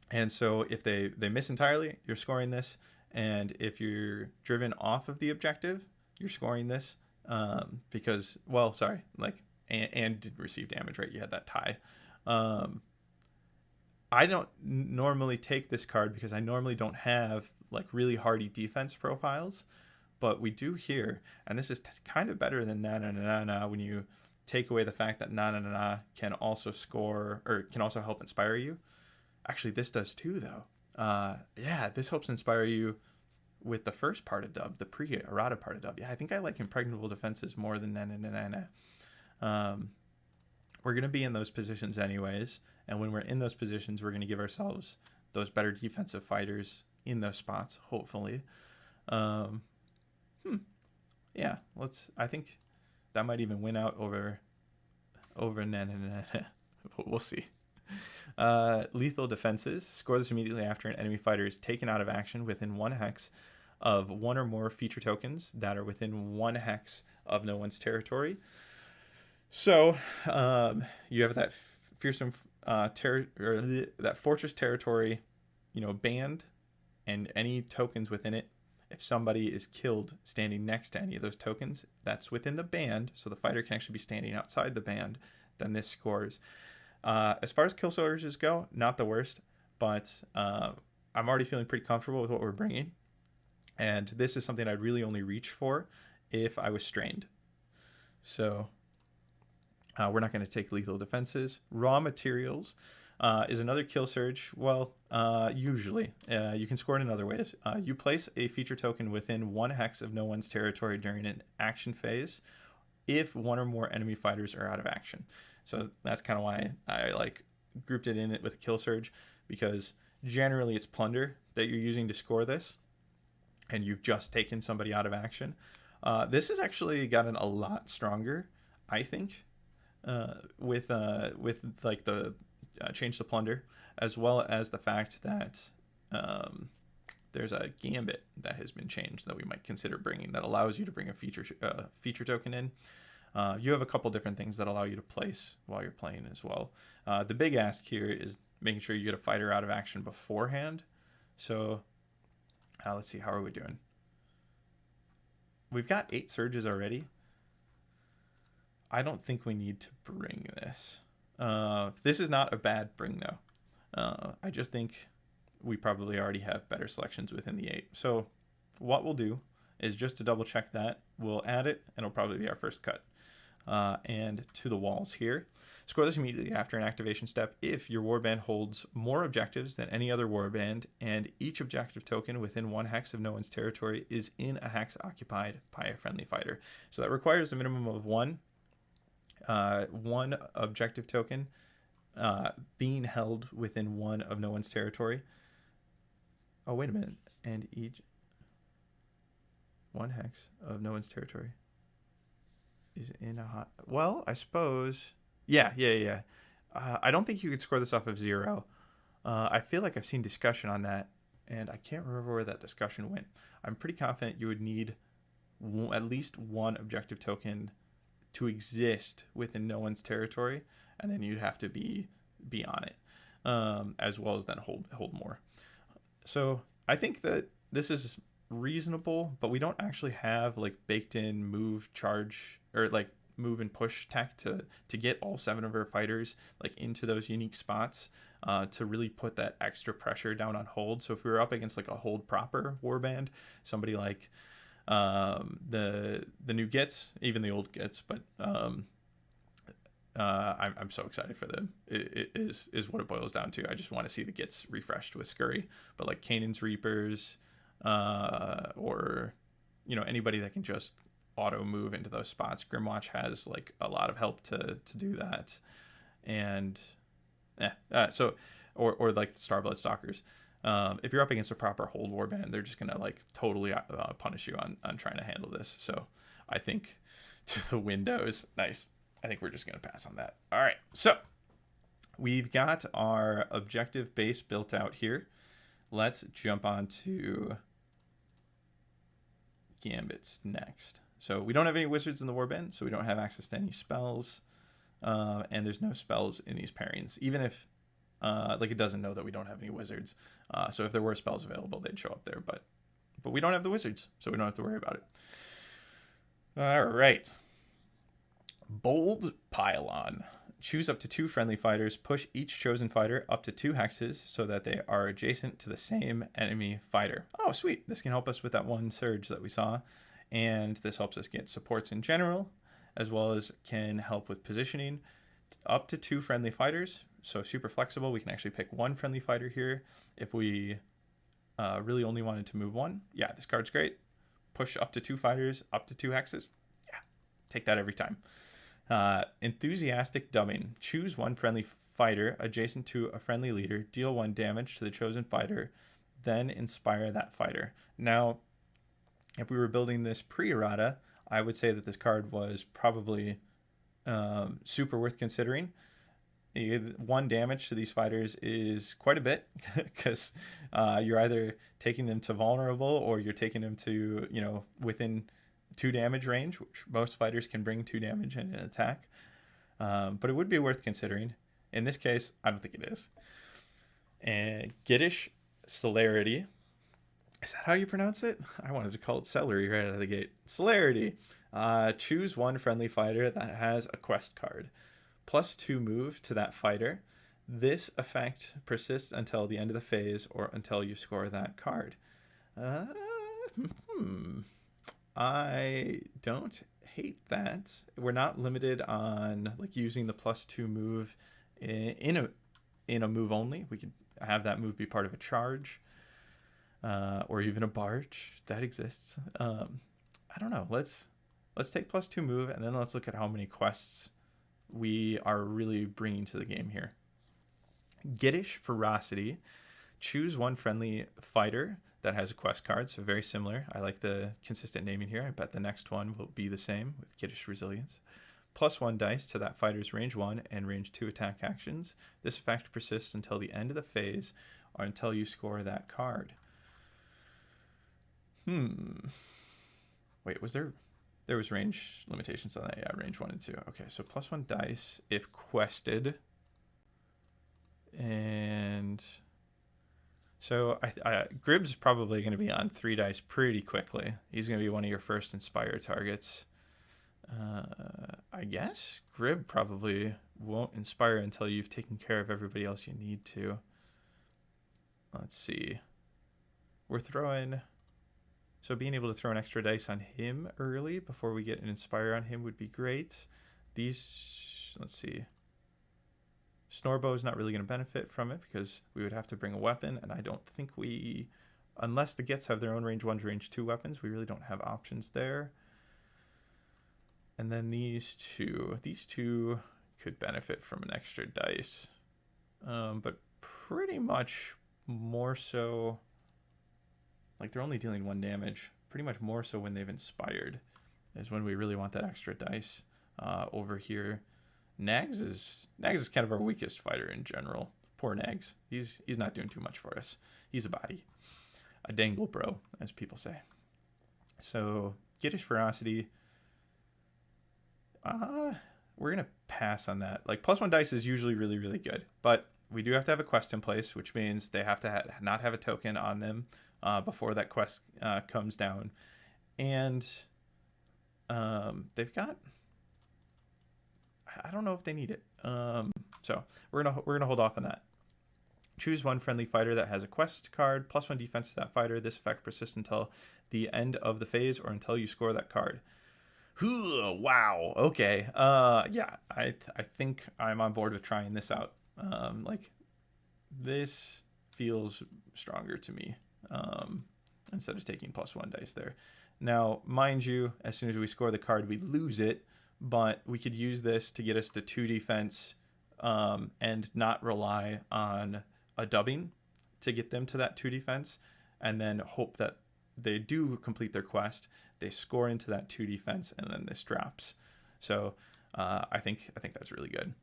And so if they miss entirely, you're scoring this. And if you're driven off of the objective, you're scoring this because, well, sorry, and did receive damage, right? You had that tie. I don't normally take this card because I normally don't have like really hardy defense profiles, but we do here, and this is kind of better than Na Na Na Na when you take away the fact that Na Na Na Na can also score or can also help inspire you. Actually, this does too, though. Yeah, this helps inspire you with the first part of dub, the pre-errata part of dub. Yeah, I think I like Impregnable Defenses more than Na Na Na Na Na. We're going to be in those positions anyways. And when we're in those positions, we're going to give ourselves those better defensive fighters in those spots, hopefully. Yeah, I think that might even win out over Na Na Na Na. We'll see. Lethal Defenses. Score this immediately after an enemy fighter is taken out of action within 1 hex of 1 or more feature tokens that are within 1 hex of no one's territory. So you have that Fearsome that fortress territory, band, and any tokens within it. If somebody is killed standing next to any of those tokens, that's within the band, so the fighter can actually be standing outside the band, then this scores. As far as kill surges go, not the worst, but I'm already feeling pretty comfortable with what we're bringing. And this is something I'd really only reach for if I was strained. So we're not going to take Lethal Defenses. Raw Materials is another kill surge. Well, usually. You can score it in other ways. You place a feature token within 1 hex of no one's territory during an action phase if 1 or more enemy fighters are out of action. So that's kind of why I grouped it in it with a kill surge, because generally it's plunder that you're using to score this, and you've just taken somebody out of action. This has actually gotten a lot stronger, I think. With the change to plunder, as well as the fact that there's a Gambit that has been changed that we might consider bringing that allows you to bring a feature token in. You have a couple different things that allow you to place while you're playing as well. The big ask here is making sure you get a fighter out of action beforehand. So let's see, how are we doing? We've got 8 surges already. I don't think we need to bring this. This is not a bad bring, though. I just think we probably already have better selections within the 8. So what we'll do is, just to double check that, we'll add it, and it'll probably be our first cut. and to the walls here. Score this immediately after an activation step if your warband holds more objectives than any other warband, and each objective token within 1 hex of no one's territory is in a hex occupied by a friendly fighter. So that requires a minimum of one objective token being held within 1 of no one's territory. Oh, wait a minute. And each 1 hex of no one's territory is in a hot... Well, I suppose... Yeah. I don't think you could score this off of 0. I feel like I've seen discussion on that, and I can't remember where that discussion went. I'm pretty confident you would need at least 1 objective token to exist within no one's territory, and then you'd have to be on it, as well as then hold more. So I think that this is reasonable, but we don't actually have like baked in move, charge, or like move and push tech to get all 7 of our fighters like into those unique spots to really put that extra pressure down on hold. So if we were up against like a hold proper warband, somebody like the new Gits, even the old Gits, but I'm so excited for them. It is what it boils down to. I just want to see the Gits refreshed with Scurry, but like Kanan's Reapers, or anybody that can just auto move into those spots. Grimwatch has like a lot of help to do that, and so or like Starblood Stalkers. If you're up against a proper hold warband, they're just gonna like totally punish you on trying to handle this. So I think to the windows, nice. I think we're just going to pass on that. All right, so we've got our objective base built out here. Let's jump on to Gambits next. So we don't have any wizards in the warband, so we don't have access to any spells, and there's no spells in these pairings, even if like it doesn't know that we don't have any wizards. So if there were spells available, they'd show up there, but we don't have the wizards, so we don't have to worry about it. All right. Bold Pylon. Choose up to 2 friendly fighters. Push each chosen fighter up to 2 hexes so that they are adjacent to the same enemy fighter. Oh, sweet. This can help us with that 1 surge that we saw. And this helps us get supports in general, as well as can help with positioning. Up to 2 friendly fighters. So super flexible. We can actually pick 1 friendly fighter here if we really only wanted to move 1. Yeah, this card's great. Push up to 2 fighters, up to 2 hexes. Yeah, take that every time. Enthusiastic Dumbing. Choose 1 friendly fighter adjacent to a friendly leader. Deal 1 damage to the chosen fighter. Then inspire that fighter. Now, if we were building this pre-errata, I would say that this card was probably super worth considering. 1 damage to these fighters is quite a bit because you're either taking them to vulnerable or you're taking them to, within 2 damage range, which most fighters can bring 2 damage in an attack. But it would be worth considering. In this case, I don't think it is. And Giddish Celerity. Is that how you pronounce it? I wanted to call it celery right out of the gate. Celerity. Choose 1 friendly fighter that has a quest card. +2 move to that fighter. This effect persists until the end of the phase or until you score that card. I don't hate that. We're not limited on like using the +2 move in a move only. We could have that move be part of a charge, or even a barge that exists. I don't know. Let's take +2 move and then let's look at how many quests we are really bringing to the game here. Giddish Ferocity. Choose 1 friendly fighter that has a quest card, so very similar. I like the consistent naming here. I bet the next one will be the same with Giddish Resilience. +1 dice to that fighter's range 1 and range 2 attack actions. This effect persists until the end of the phase or until you score that card. Wait, was there was range limitations on that? Yeah, range 1 and 2. Okay, so +1 dice if quested. And so Grib's probably going to be on 3 dice pretty quickly. He's going to be one of your first inspire targets. I guess Grib probably won't inspire until you've taken care of everybody else you need to. Let's see. We're throwing... So being able to throw an extra dice on him early before we get an inspire on him would be great. these, let's see. Snorbo is not really going to benefit from it because we would have to bring a weapon, and I don't think we, unless the Gits have their own range 1 to range 2 weapons, we really don't have options there. And then these two could benefit from an extra dice, but pretty much more so, like they're only dealing 1 damage, pretty much more so when they've inspired is when we really want that extra dice. Over here, Nags is kind of our weakest fighter in general. Poor Nags. He's not doing too much for us. He's a body. A dangle bro, as people say. So, Gittish Ferocity. We're going to pass on that. Like, +1 dice is usually really, really good. But we do have to have a quest in place, which means they have to not have a token on them before that quest comes down. And they've got... I don't know if they need it. So we're gonna hold off on that. Choose 1 friendly fighter that has a quest card, +1 defense to that fighter. This effect persists until the end of the phase or until you score that card. Wow. Okay. Yeah. I think I'm on board with trying this out. Like, this feels stronger to me. Instead of taking +1 dice there. Now, mind you, as soon as we score the card, we lose it. But we could use this to get us to 2 defense and not rely on a dubbing to get them to that 2 defense, and then hope that they do complete their quest, they score into that 2 defense, and then this drops. So I think that's really good.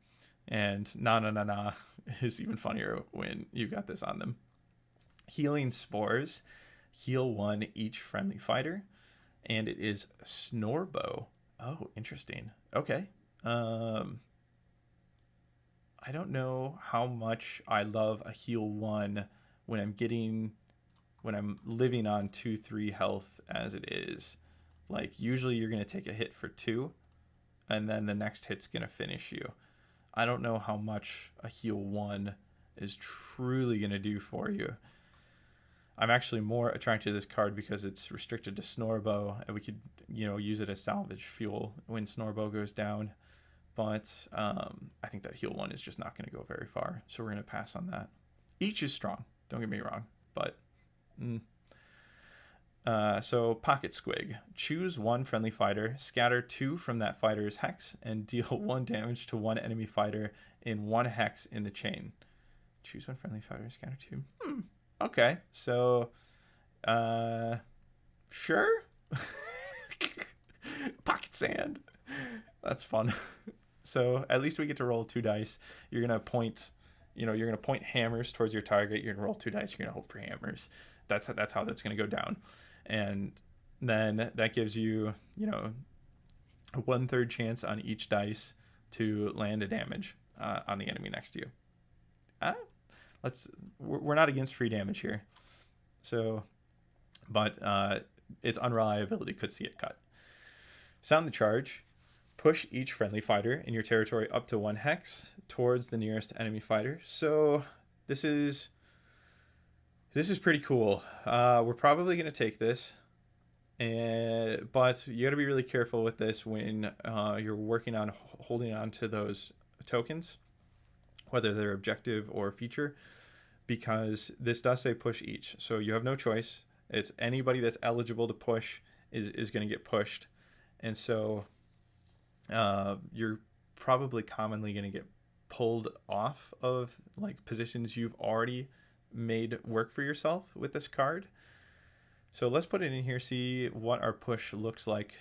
And na is even funnier when you got this on them. Healing Spores, heal 1 each friendly fighter, and it is Snorbo. Oh, interesting. Okay. I don't know how much I love a heal 1 when I'm living on 2-3 health as it is. Like, usually you're going to take a hit for 2, and then the next hit's going to finish you. I don't know how much a heal 1 is truly going to do for you. I'm actually more attracted to this card because it's restricted to Snorbo, and we could, use it as salvage fuel when Snorbo goes down. But I think that heal 1 is just not going to go very far, so we're going to pass on that. Each is strong, don't get me wrong, but... So Pocket Squig. Choose 1 friendly fighter, scatter 2 from that fighter's hex, and deal 1 damage to 1 enemy fighter in 1 hex in the chain. Choose 1 friendly fighter, scatter 2. Okay, so, sure. Pocket Sand. That's fun. So at least we get to roll 2 dice. You're gonna point hammers towards your target. You're gonna roll 2 dice. You're gonna hope for hammers. That's how that's gonna go down, and then that gives you a 1/3 chance on each dice to land a damage on the enemy next to you. We're not against free damage here, so, but its unreliability could see it cut. Sound the charge. Push each friendly fighter in your territory up to 1 hex towards the nearest enemy fighter. So this is pretty cool. We're probably going to take this, but you got to be really careful with this when you're working on holding on to those tokens, whether they're objective or feature, because this does say push each. So you have no choice. It's anybody that's eligible to push is going to get pushed. And so you're probably commonly going to get pulled off of like positions you've already made work for yourself with this card. So let's put it in here, see what our push looks like.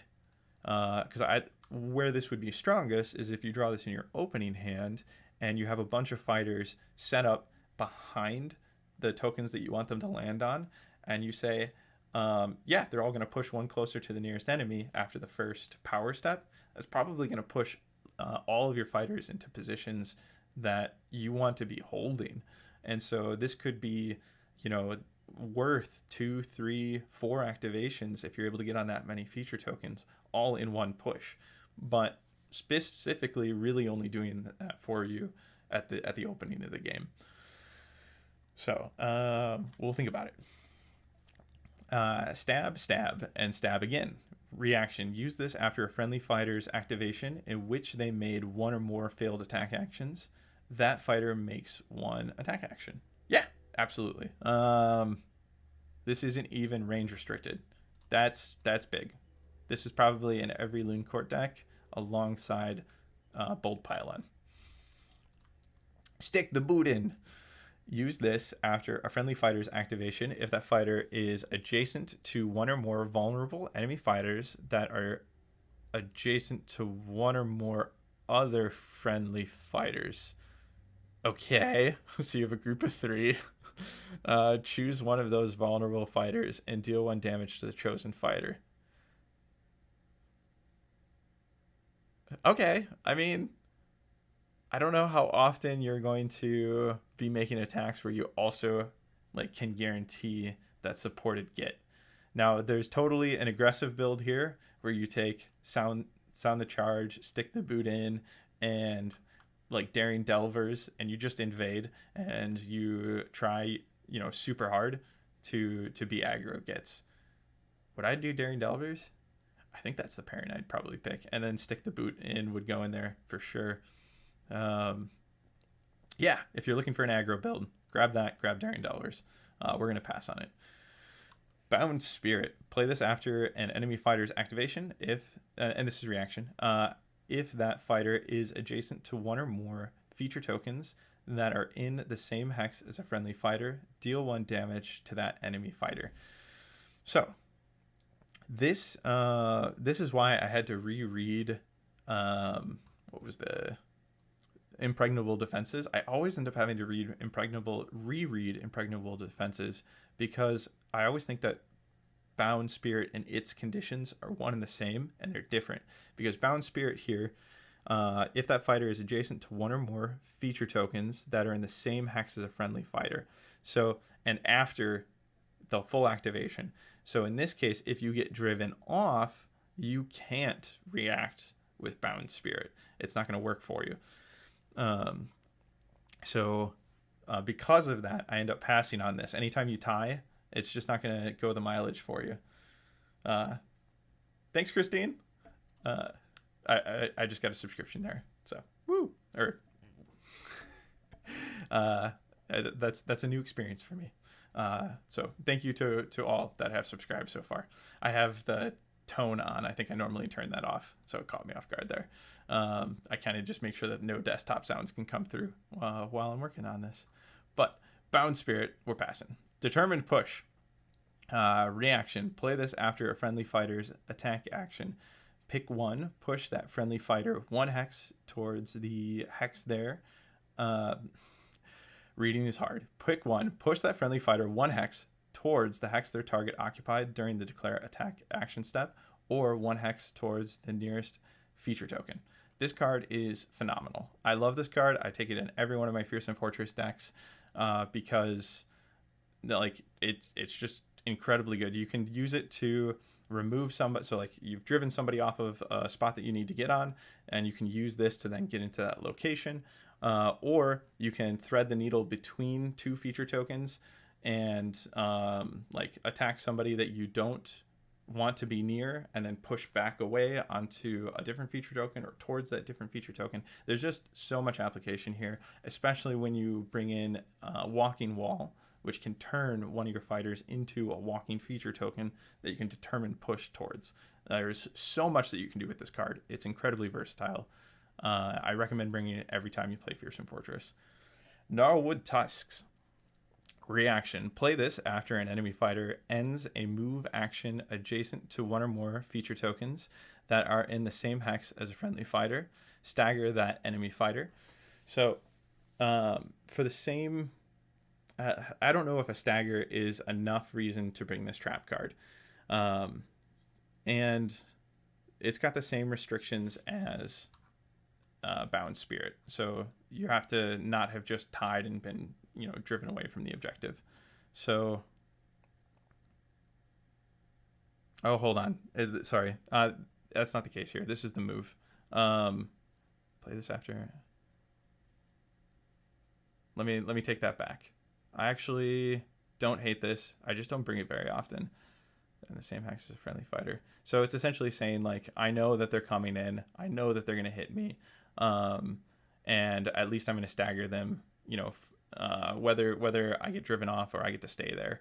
Because where this would be strongest is if you draw this in your opening hand and you have a bunch of fighters set up behind the tokens that you want them to land on, and you say, yeah, they're all going to push 1 closer to the nearest enemy after the first power step. That's probably going to push all of your fighters into positions that you want to be holding. And so this could be, worth 2, 3, 4 activations if you're able to get on that many feature tokens all in 1 push. But specifically really only doing that for you at the opening of the game. So we'll think about it. Stab, and stab again. Reaction. Use this after a friendly fighter's activation in which they made one or more failed attack actions. That fighter makes one attack action. Yeah, absolutely. This isn't even range restricted. That's big. This is probably in every Looncourt deck alongside Bold Pylon. Stick the boot in. Use this after a friendly fighter's activation if that fighter is adjacent to one or more vulnerable enemy fighters that are adjacent to one or more other friendly fighters. Okay, so you have a group of 3. Choose one of those vulnerable fighters and deal 1 damage to the chosen fighter. Okay, I mean, I don't know how often you're going to be making attacks where you also like can guarantee that supported get. Now, there's totally an aggressive build here where you take sound the charge, stick the boot in, and like Daring Delvers, and you just invade and you try, super hard to be aggro gets. Would I do Daring Delvers? I think that's the pairing I'd probably pick, and then stick the boot in would go in there for sure. Yeah, if you're looking for an aggro build, grab Daring Delvers. We're going to pass on it. Bound Spirit. Play this after an enemy fighter's activation and this is reaction, if that fighter is adjacent to one or more feature tokens that are in the same hex as a friendly fighter, deal 1 damage to that enemy fighter. So this is why I had to reread what was the Impregnable Defenses. I always end up having to reread Impregnable Defenses because I always think that Bound Spirit and its conditions are one and the same, and they're different. Because Bound Spirit here, if that fighter is adjacent to one or more feature tokens that are in the same hex as a friendly fighter. So, and after the full activation. So in this case, if you get driven off, you can't react with Bound Spirit. It's not going to work for you. Because of that, I end up passing on this. Anytime you tie, it's just not going to go the mileage for you. Thanks, Christine. I just got a subscription there, so woo. That's a new experience for me. So thank you to all that have subscribed so far. I have the tone on. I think I normally turn that off, so it caught me off guard there. I kind of just make sure that no desktop sounds can come through while I'm working on this. But Bound Spirit, we're passing. Determined Push. Reaction. Play this after a friendly fighter's attack action. Pick 1. Push that friendly fighter 1 hex towards the hex there. Reading is hard. Pick 1. Push that friendly fighter 1 hex towards the hex their target occupied during the declare attack action step, or 1 hex towards the nearest feature token. This card is phenomenal. I love this card. I take it in every one of my Fearsome Fortress decks because like it's just incredibly good. You can use it to remove somebody. So like you've driven somebody off of a spot that you need to get on, and you can use this to then get into that location. Or you can thread the needle between 2 feature tokens and like attack somebody that you don't want to be near, and then push back away onto a different feature token or towards that different feature token. There's just so much application here, especially when you bring in Walking Wall, which can turn one of your fighters into a walking feature token that you can determine push towards. There's so much that you can do with this card. It's incredibly versatile. I recommend bringing it every time you play Fearsome Fortress. Gnarlwood Tusks. Reaction. Play this after an enemy fighter ends a move action adjacent to one or more feature tokens that are in the same hex as a friendly fighter. Stagger that enemy fighter. So for the same... I don't know if a stagger is enough reason to bring this trap card. And it's got the same restrictions as Bound Spirit. So you have to not have just tied and been, driven away from the objective. So, oh, hold on. Sorry. That's not the case here. This is the move. Play this after. Let me take that back. I actually don't hate this. I just don't bring it very often. and the same hex as a friendly fighter. So it's essentially saying, like, I know that they're coming in. I know that they're going to hit me. And at least I'm going to stagger them, you know, whether I get driven off or I get to stay there.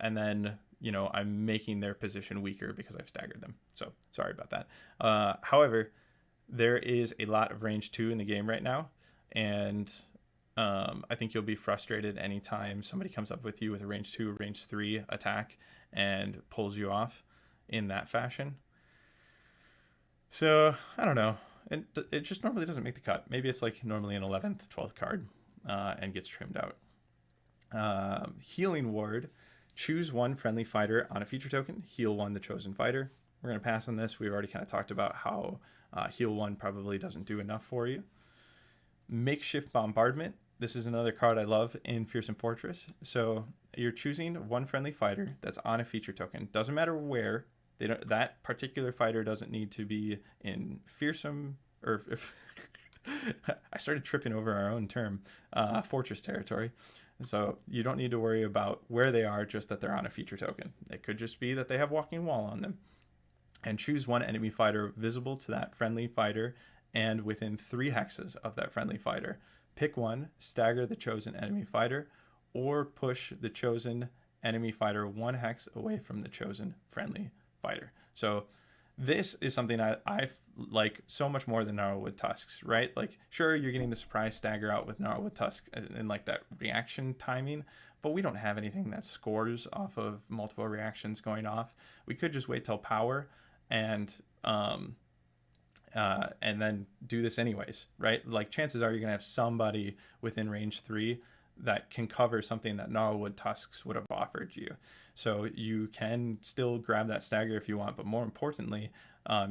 And then, you know, I'm making their position weaker because I've staggered them. So sorry about that. However, there is a lot of range 2 in the game right now. And I think you'll be frustrated anytime somebody comes up with you with a range 2 or range 3 attack and pulls you off in that fashion. So I don't know. It just normally doesn't make the cut. Maybe it's like normally an 11th, 12th card and gets trimmed out. Healing Ward. Choose one friendly fighter on a feature token. Heal one the chosen fighter. We're going to pass on this. We've already kind of talked about how heal one probably doesn't do enough for you. Makeshift Bombardment. This is another card I love in Fearsome Fortress. So you're choosing one friendly fighter that's on a feature token. Doesn't matter where. That particular fighter doesn't need to be in Fearsome, or if I started tripping over our own term, Fortress territory. So you don't need to worry about where they are, just that they're on a feature token. It could just be that they have Walking Wall on them. And choose one enemy fighter visible to that friendly fighter and within 3 hexes of that friendly fighter. Pick one, stagger the chosen enemy fighter, or push the chosen enemy fighter 1 hex away from the chosen friendly fighter. So this is something I like so much more than Gnarlwood Tusks, right? Like, sure, you're getting the surprise stagger out with Gnarlwood Tusks and like that reaction timing, but we don't have anything that scores off of multiple reactions going off. We could just wait till power and then do this anyways, right? Like, chances are you're gonna have somebody within range 3 that can cover something that Gnarlwood Tusks would have offered you. So you can still grab that stagger if you want, but more importantly,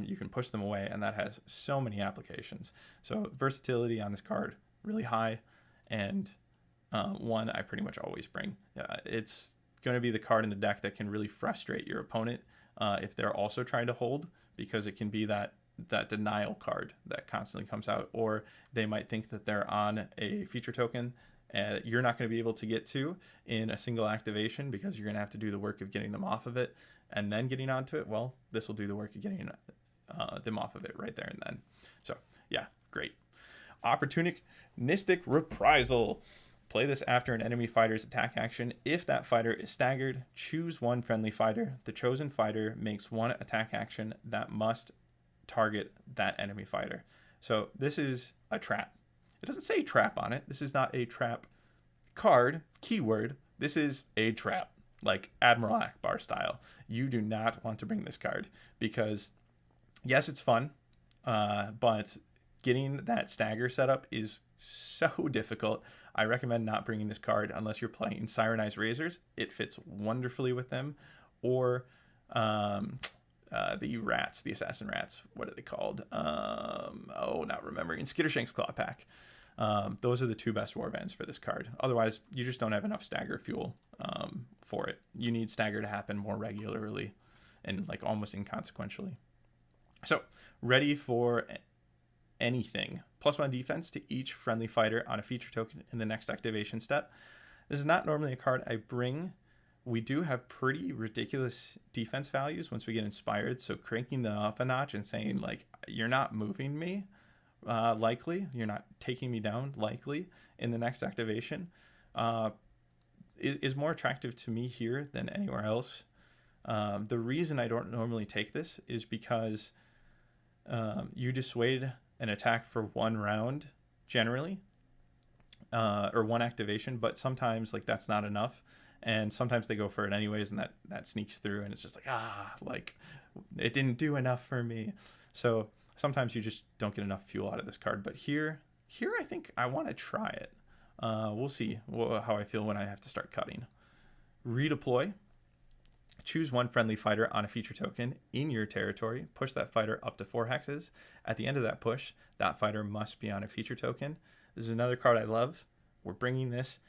you can push them away, and that has so many applications. So versatility on this card, really high, and one I pretty much always bring. It's going to be the card in the deck that can really frustrate your opponent if they're also trying to hold, because it can be that denial card that constantly comes out, or they might think that they're on a feature token you're not going to be able to get to in a single activation because you're going to have to do the work of getting them off of it and then getting onto it. Well, this will do the work of getting them off of it right there and then. So yeah, great. Opportunistic Reprisal. Play this after an enemy fighter's attack action. If that fighter is staggered, choose one friendly fighter. The chosen fighter makes one attack action that must target that enemy fighter. So this is a trap. It doesn't say trap on it. This is not a trap card, keyword. This is a trap, like Admiral Akbar style. You do not want to bring this card because, yes, it's fun, but getting that stagger setup is so difficult. I recommend not bringing this card unless you're playing Sirenized Razors. It fits wonderfully with them, or the rats, the assassin rats. What are they called? Not remembering. Skittershank's Claw Pack. Those are the 2 best warbands for this card. Otherwise, you just don't have enough stagger fuel for it. You need stagger to happen more regularly and like almost inconsequentially. So, ready for anything. +1 defense to each friendly fighter on a feature token in the next activation step. This is not normally a card I bring. We do have pretty ridiculous defense values once we get inspired, so cranking them up a notch and saying, like, you're not moving me, likely, you're not taking me down, likely, in the next activation, is more attractive to me here than anywhere else. The reason I don't normally take this is because you dissuade an attack for 1 round, generally, or 1 activation, but sometimes, like, that's not enough. And sometimes they go for it anyways, and that sneaks through, and it's just like, it didn't do enough for me. So sometimes you just don't get enough fuel out of this card. But here I think I want to try it. We'll see how I feel when I have to start cutting. Redeploy. Choose one friendly fighter on a feature token in your territory. Push that fighter up to 4 hexes. At the end of that push, that fighter must be on a feature token. This is another card I love. We're bringing this.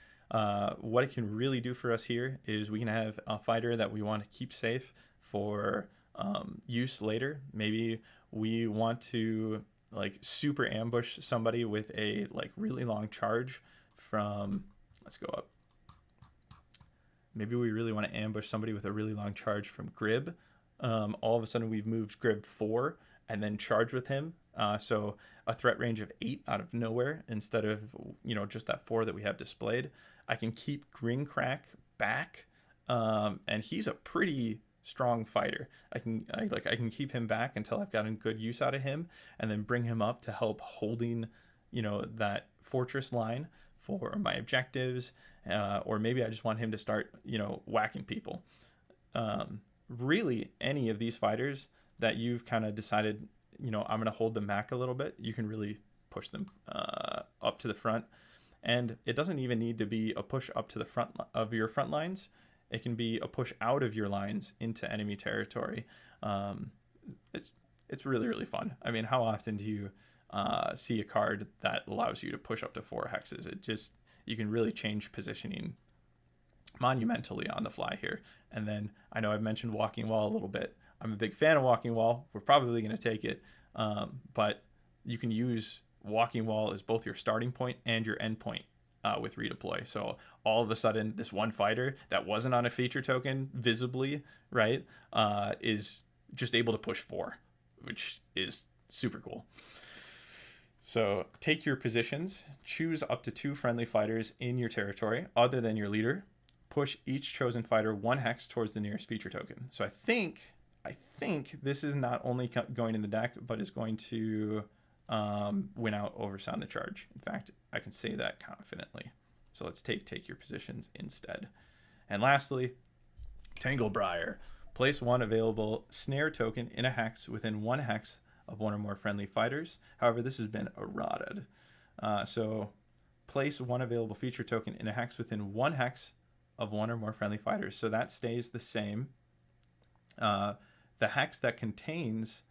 What it can really do for us here is we can have a fighter that we want to keep safe for use later. Maybe we want to like super ambush somebody with a like really long charge from, let's go up, maybe we really want to ambush somebody with a really long charge from Grib. All of a sudden we've moved Grib 4 and then charge with him. So a threat range of 8 out of nowhere instead of, just that 4 that we have displayed. I can keep Grinkrak back, and he's a pretty strong fighter. I can keep him back until I've gotten good use out of him, and then bring him up to help holding, that fortress line for my objectives, or maybe I just want him to start, whacking people. Really, any of these fighters that you've kind of decided, I'm going to hold them back a little bit, you can really push them up to the front. And it doesn't even need to be a push up to the front of your front lines. It can be a push out of your lines into enemy territory. It's really, really fun. I mean, how often do you see a card that allows you to push up to 4 hexes? You can really change positioning monumentally on the fly here. And then I know I've mentioned Walking Wall a little bit. I'm a big fan of Walking Wall. We're probably going to take it. But you can use Walking Wall as both your starting point and your end point with redeploy. So all of a sudden, this one fighter that wasn't on a feature token visibly, right, is just able to push 4, which is super cool. So take your positions, choose up to 2 friendly fighters in your territory other than your leader. Push each chosen fighter 1 hex towards the nearest feature token. So I think this is not only going in the deck, but is going to win out over Sound the Charge. In fact, I can say that confidently. So let's take your positions instead. And lastly, Tanglebriar. Place 1 available snare token in a hex within 1 hex of 1 or more friendly fighters. However, this has been errated. So place 1 available feature token in a hex within 1 hex of 1 or more friendly fighters. So that stays the same. The hex that contains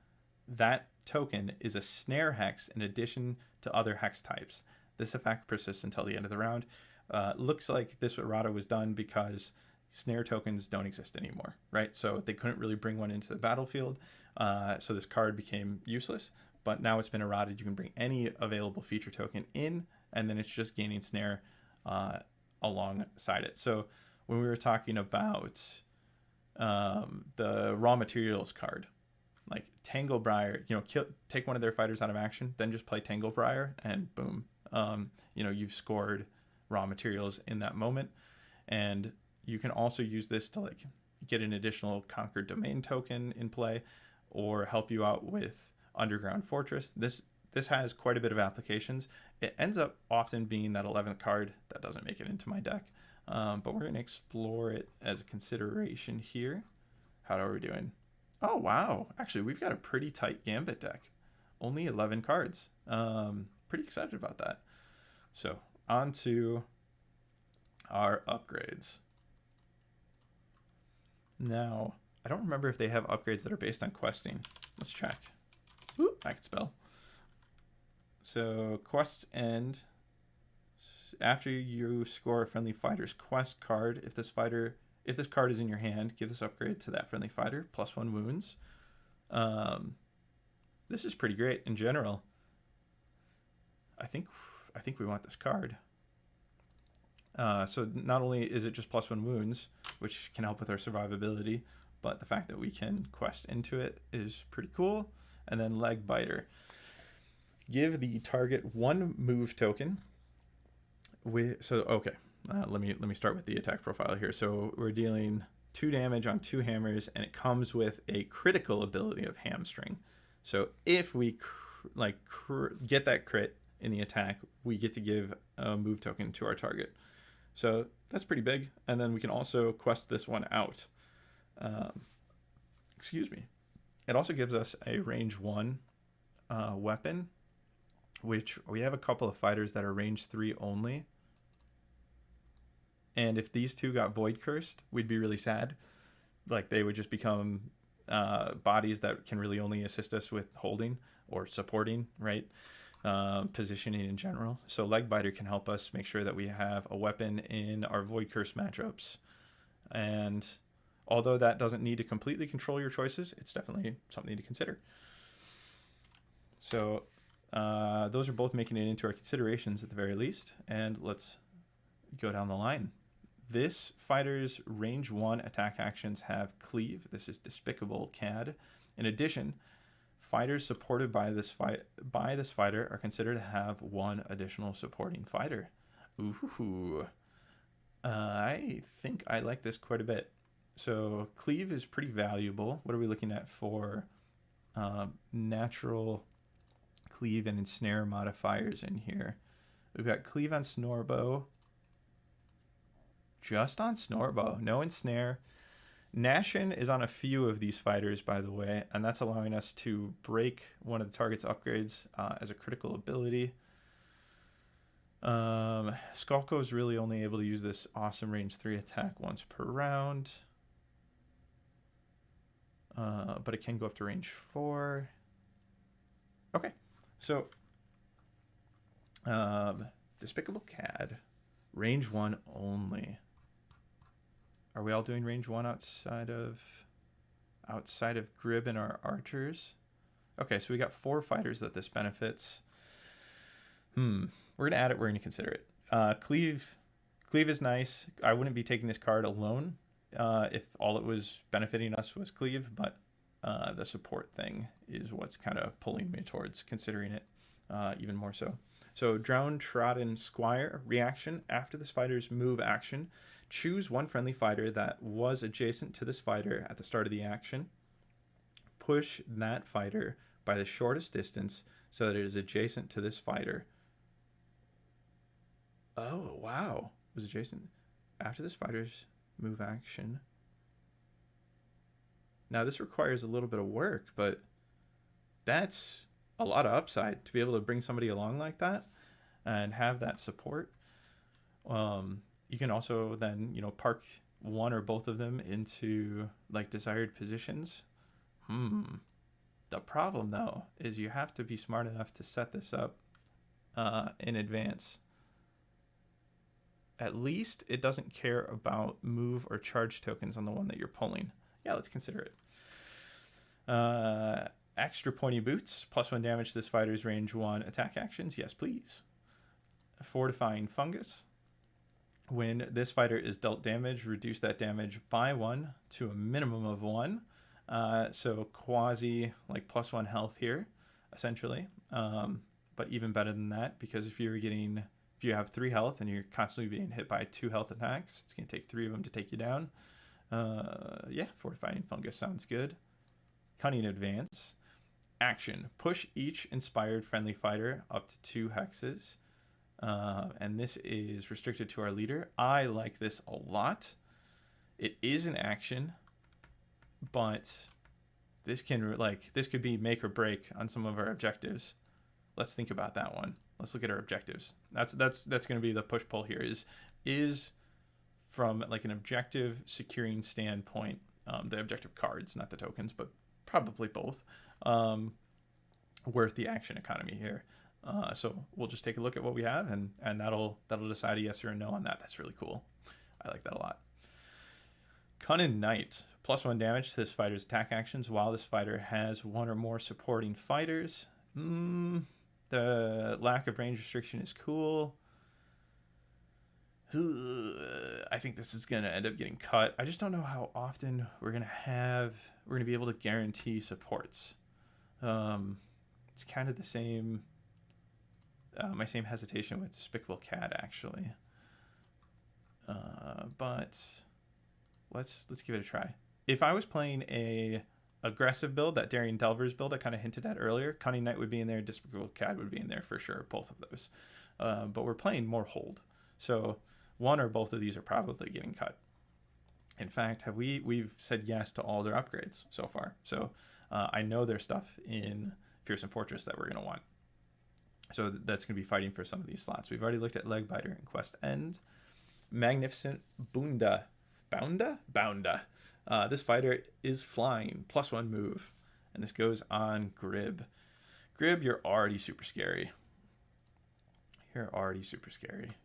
that token is a snare hex in addition to other hex types. This effect persists until the end of the round. Looks like this errata was done because snare tokens don't exist anymore, right? So they couldn't really bring one into the battlefield. So this card became useless, but now it's been errated. You can bring any available feature token in, and then it's just gaining snare alongside it. So when we were talking about the raw materials card, like Tanglebriar, take one of their fighters out of action, then just play Tanglebriar, and boom, you've scored raw materials in that moment. And you can also use this to get an additional Conquered Domain token in play, or help you out with Underground Fortress. This has quite a bit of applications. It ends up often being that 11th card that doesn't make it into my deck, but we're going to explore it as a consideration here. How are we doing? Oh, wow. Actually, we've got a pretty tight Gambit deck. Only 11 cards. Pretty excited about that. So, on to our upgrades. Now, I don't remember if they have upgrades that are based on questing. Let's check. Ooh, I can spell. So, quests end after you score a friendly fighter's quest card. If this card is in your hand, give this upgrade to that friendly fighter, +1 wounds. This is pretty great in general. I think we want this card. So not only is it just +1 wounds, which can help with our survivability, but the fact that we can quest into it is pretty cool. And then Leg Biter. Give the target 1 move token. Let me start with the attack profile here. So we're dealing 2 damage on 2 hammers, and it comes with a critical ability of Hamstring. So if we get that crit in the attack, we get to give a move token to our target. So that's pretty big. And then we can also quest this one out. Excuse me. It also gives us a range 1 weapon, which we have a couple of fighters that are range 3 only. And if these 2 got void cursed, we'd be really sad. They would just become bodies that can really only assist us with holding or supporting, right? Positioning in general. So Leg Biter can help us make sure that we have a weapon in our void curse matchups. And although that doesn't need to completely control your choices, it's definitely something to consider. So those are both making it into our considerations at the very least. And let's go down the line. This fighter's range 1 attack actions have cleave. This is despicable CAD. In addition, fighters supported by this fighter are considered to have 1 additional supporting fighter. Ooh. I think I like this quite a bit. So cleave is pretty valuable. What are we looking at for natural cleave and ensnare modifiers in here? We've got cleave on Snorbo. Just on Snorbo, no ensnare. Nashin is on a few of these fighters, by the way, and that's allowing us to break one of the target's upgrades as a critical ability. Skulko is really only able to use this awesome range 3 attack once per round. But it can go up to range 4. Okay, so Despicable CAD, range 1 only. Are we all doing range 1 outside of Grib and our archers? Okay, so we got 4 fighters that this benefits. We're gonna add it. We're gonna consider it. Cleave is nice. I wouldn't be taking this card alone if all it was benefiting us was cleave, but the support thing is what's kind of pulling me towards considering it even more so. So Drowned Trodden Squire reaction. After this fighter's move action, choose 1 friendly fighter that was adjacent to this fighter at the start of the action. Push that fighter by the shortest distance so that it is adjacent to this fighter. Oh, wow. It was adjacent. After this fighter's move action. Now, this requires a little bit of work, but that's a lot of upside to be able to bring somebody along like that and have that support. You can also then, park one or both of them into like desired positions. The problem though is you have to be smart enough to set this up in advance. At least it doesn't care about move or charge tokens on the one that you're pulling. Yeah, let's consider it. Extra pointy boots, +1 damage to this fighter's range 1 attack actions. Yes, please. Fortifying fungus. When this fighter is dealt damage, reduce that damage by 1 to a minimum of 1. So quasi like +1 health here, essentially. But even better than that, because if you have 3 health and you're constantly being hit by 2 health attacks, it's going to take 3 of them to take you down. Yeah, Fortifying Fungus sounds good. Cunning Advance. Action. Push each inspired friendly fighter up to 2 hexes. And this is restricted to our leader. I like this a lot. It is an action, but this could be make or break on some of our objectives. Let's think about that one. Let's look at our objectives. That's going to be the push-pull here. Is from like an objective securing standpoint, the objective cards, not the tokens, but probably both, worth the action economy here. So we'll just take a look at what we have, and that'll decide a yes or a no on that. That's really cool. I like that a lot. Cunning Knight, +1 damage to this fighter's attack actions while this fighter has 1 or more supporting fighters. The lack of range restriction is cool. I think this is going to end up getting cut. I just don't know how often we're going to be able to guarantee supports. It's kind of the same, my same hesitation with Despicable Cat, actually. But let's give it a try. If I was playing a aggressive build, that Daring Delver's build I kind of hinted at earlier, Cunning Knight would be in there, Despicable Cat would be in there for sure, both of those. But we're playing more hold. So one or both of these are probably getting cut. In fact, we've said yes to all their upgrades so far. So I know there's stuff in Fearsome Fortress that we're going to want. So that's going to be fighting for some of these slots. We've already looked at Legbiter and Quest End. Magnificent Bounda. Bounda. This fighter is flying, +1 move. And this goes on Grib. Grib, you're already super scary.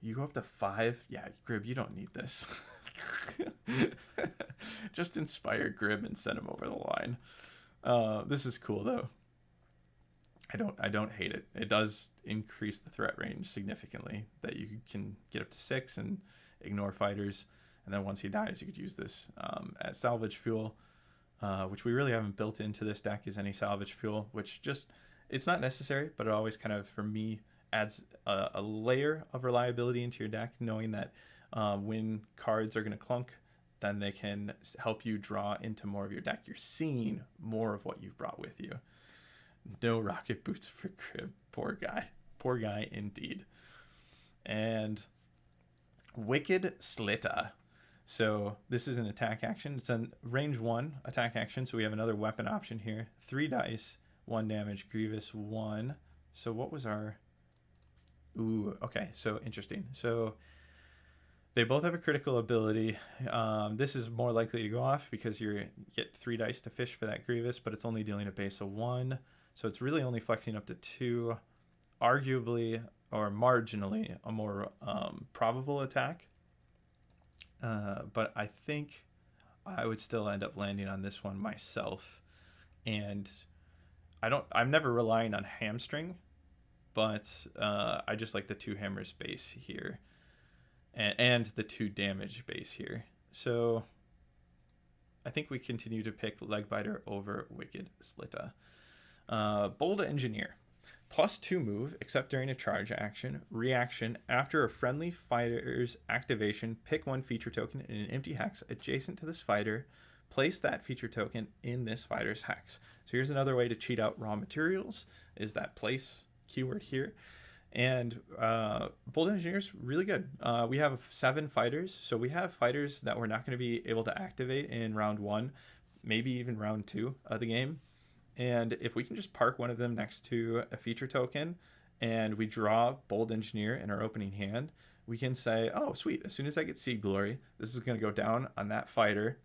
You go up to 5. Yeah, Grib, you don't need this. Just inspire Grib and send him over the line. This is cool though. I don't hate it. It does increase the threat range significantly, that you can get up to 6 and ignore fighters. And then once he dies, you could use this as salvage fuel, which we really haven't built into this deck is any salvage fuel, which just, it's not necessary, but it always kind of, for me, adds a layer of reliability into your deck, knowing that when cards are going to clunk, then they can help you draw into more of your deck. You're seeing more of what you've brought with you. No rocket boots for Crib. Poor guy indeed. And Wicked Slitta. So this is an attack action. It's a range 1 attack action, so we have another weapon option here. 3 dice, 1 damage, Grievous 1. So what was our... Ooh, okay, so interesting. So they both have a critical ability. This is more likely to go off because you get 3 dice to fish for that Grievous, but it's only dealing a base of 1. So it's really only flexing up to 2. Arguably, or marginally, a more probable attack. But I think I would still end up landing on this one myself. And I'm never relying on hamstring, but I just like the 2 hammers base here. And the 2 damage base here. So I think we continue to pick Legbiter over Wicked Slitta. Bold Engineer. +2 move, except during a charge action. Reaction. After a friendly fighter's activation, pick 1 feature token in an empty hex adjacent to this fighter. Place that feature token in this fighter's hex. So here's another way to cheat out raw materials, is that place keyword here. And Bold Engineer's really good. We have 7 fighters, so we have fighters that we're not going to be able to activate in round 1, maybe even round 2 of the game. And if we can just park one of them next to a feature token and we draw Bold Engineer in our opening hand, we can say, oh, sweet, as soon as I get Seed Glory, this is going to go down on that fighter.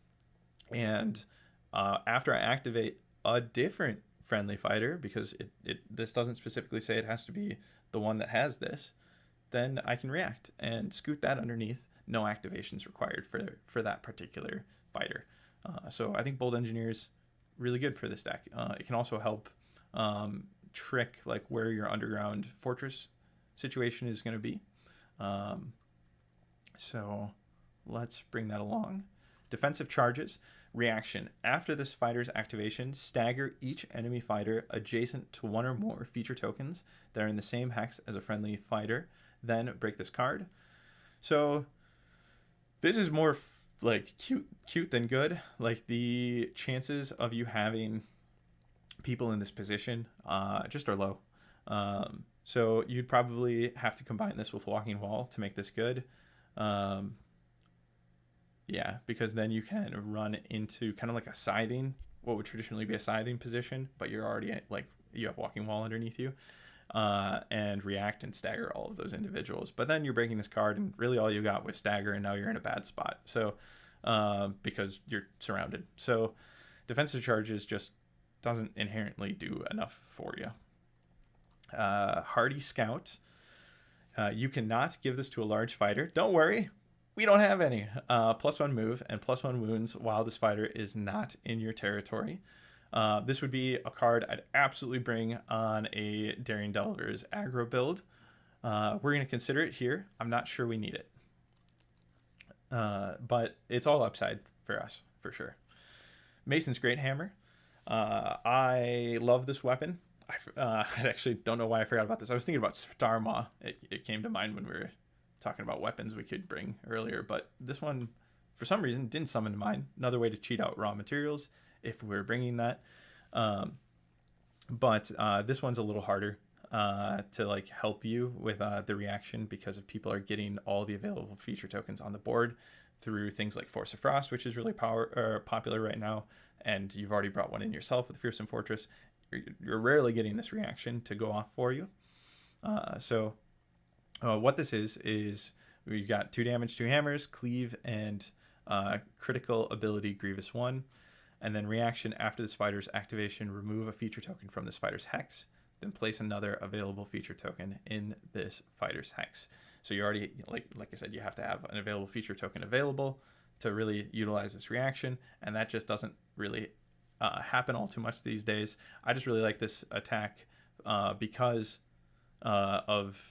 And after I activate a different friendly fighter, because this doesn't specifically say it has to be the one that has this, then I can react and scoot that underneath. No activations required for that particular fighter. So I think Bold Engineer is really good for this deck. It can also help trick like where your underground fortress situation is going to be. So let's bring that along. Defensive charges. Reaction. After this fighter's activation, stagger each enemy fighter adjacent to 1 or more feature tokens that are in the same hex as a friendly fighter. Then break this card. So this is more like cute than good. Like the chances of you having people in this position just are low. So you'd probably have to combine this with Walking Wall to make this good. Yeah, because then you can run into kind of like a scything, what would traditionally be a scything position, but you're already at, like, you have Walking Wall underneath you, and react and stagger all of those individuals. But then you're breaking this card, and really all you got was stagger, and now you're in a bad spot. So because you're surrounded. So defensive charges just doesn't inherently do enough for you. Hardy Scout. You cannot give this to a large fighter. Don't worry. We don't have any. +1 move and +1 wounds while this fighter is not in your territory. This would be a card I'd absolutely bring on a Daring Delver's aggro build. We're going to consider it here. I'm not sure we need it. But it's all upside for us, for sure. Mason's Great Hammer. I love this weapon. I actually don't know why I forgot about this. I was thinking about Starmaw. It came to mind when we were talking about weapons we could bring earlier, but this one for some reason didn't summon to mind. Another way to cheat out raw materials if we're bringing that. But this one's a little harder to like help you with the reaction, because if people are getting all the available feature tokens on the board through things like Force of Frost, which is really popular right now, and you've already brought one in yourself with Fearsome Fortress, you're rarely getting this reaction to go off for you. What this is we've got 2 damage, 2 hammers, cleave, and critical ability Grievous 1. And then reaction. After this fighter's activation, remove a feature token from this fighter's hex, then place another available feature token in this fighter's hex. So you already, like I said, you have to have an available feature token available to really utilize this reaction, and that just doesn't really happen all too much these days. I just really like this attack because of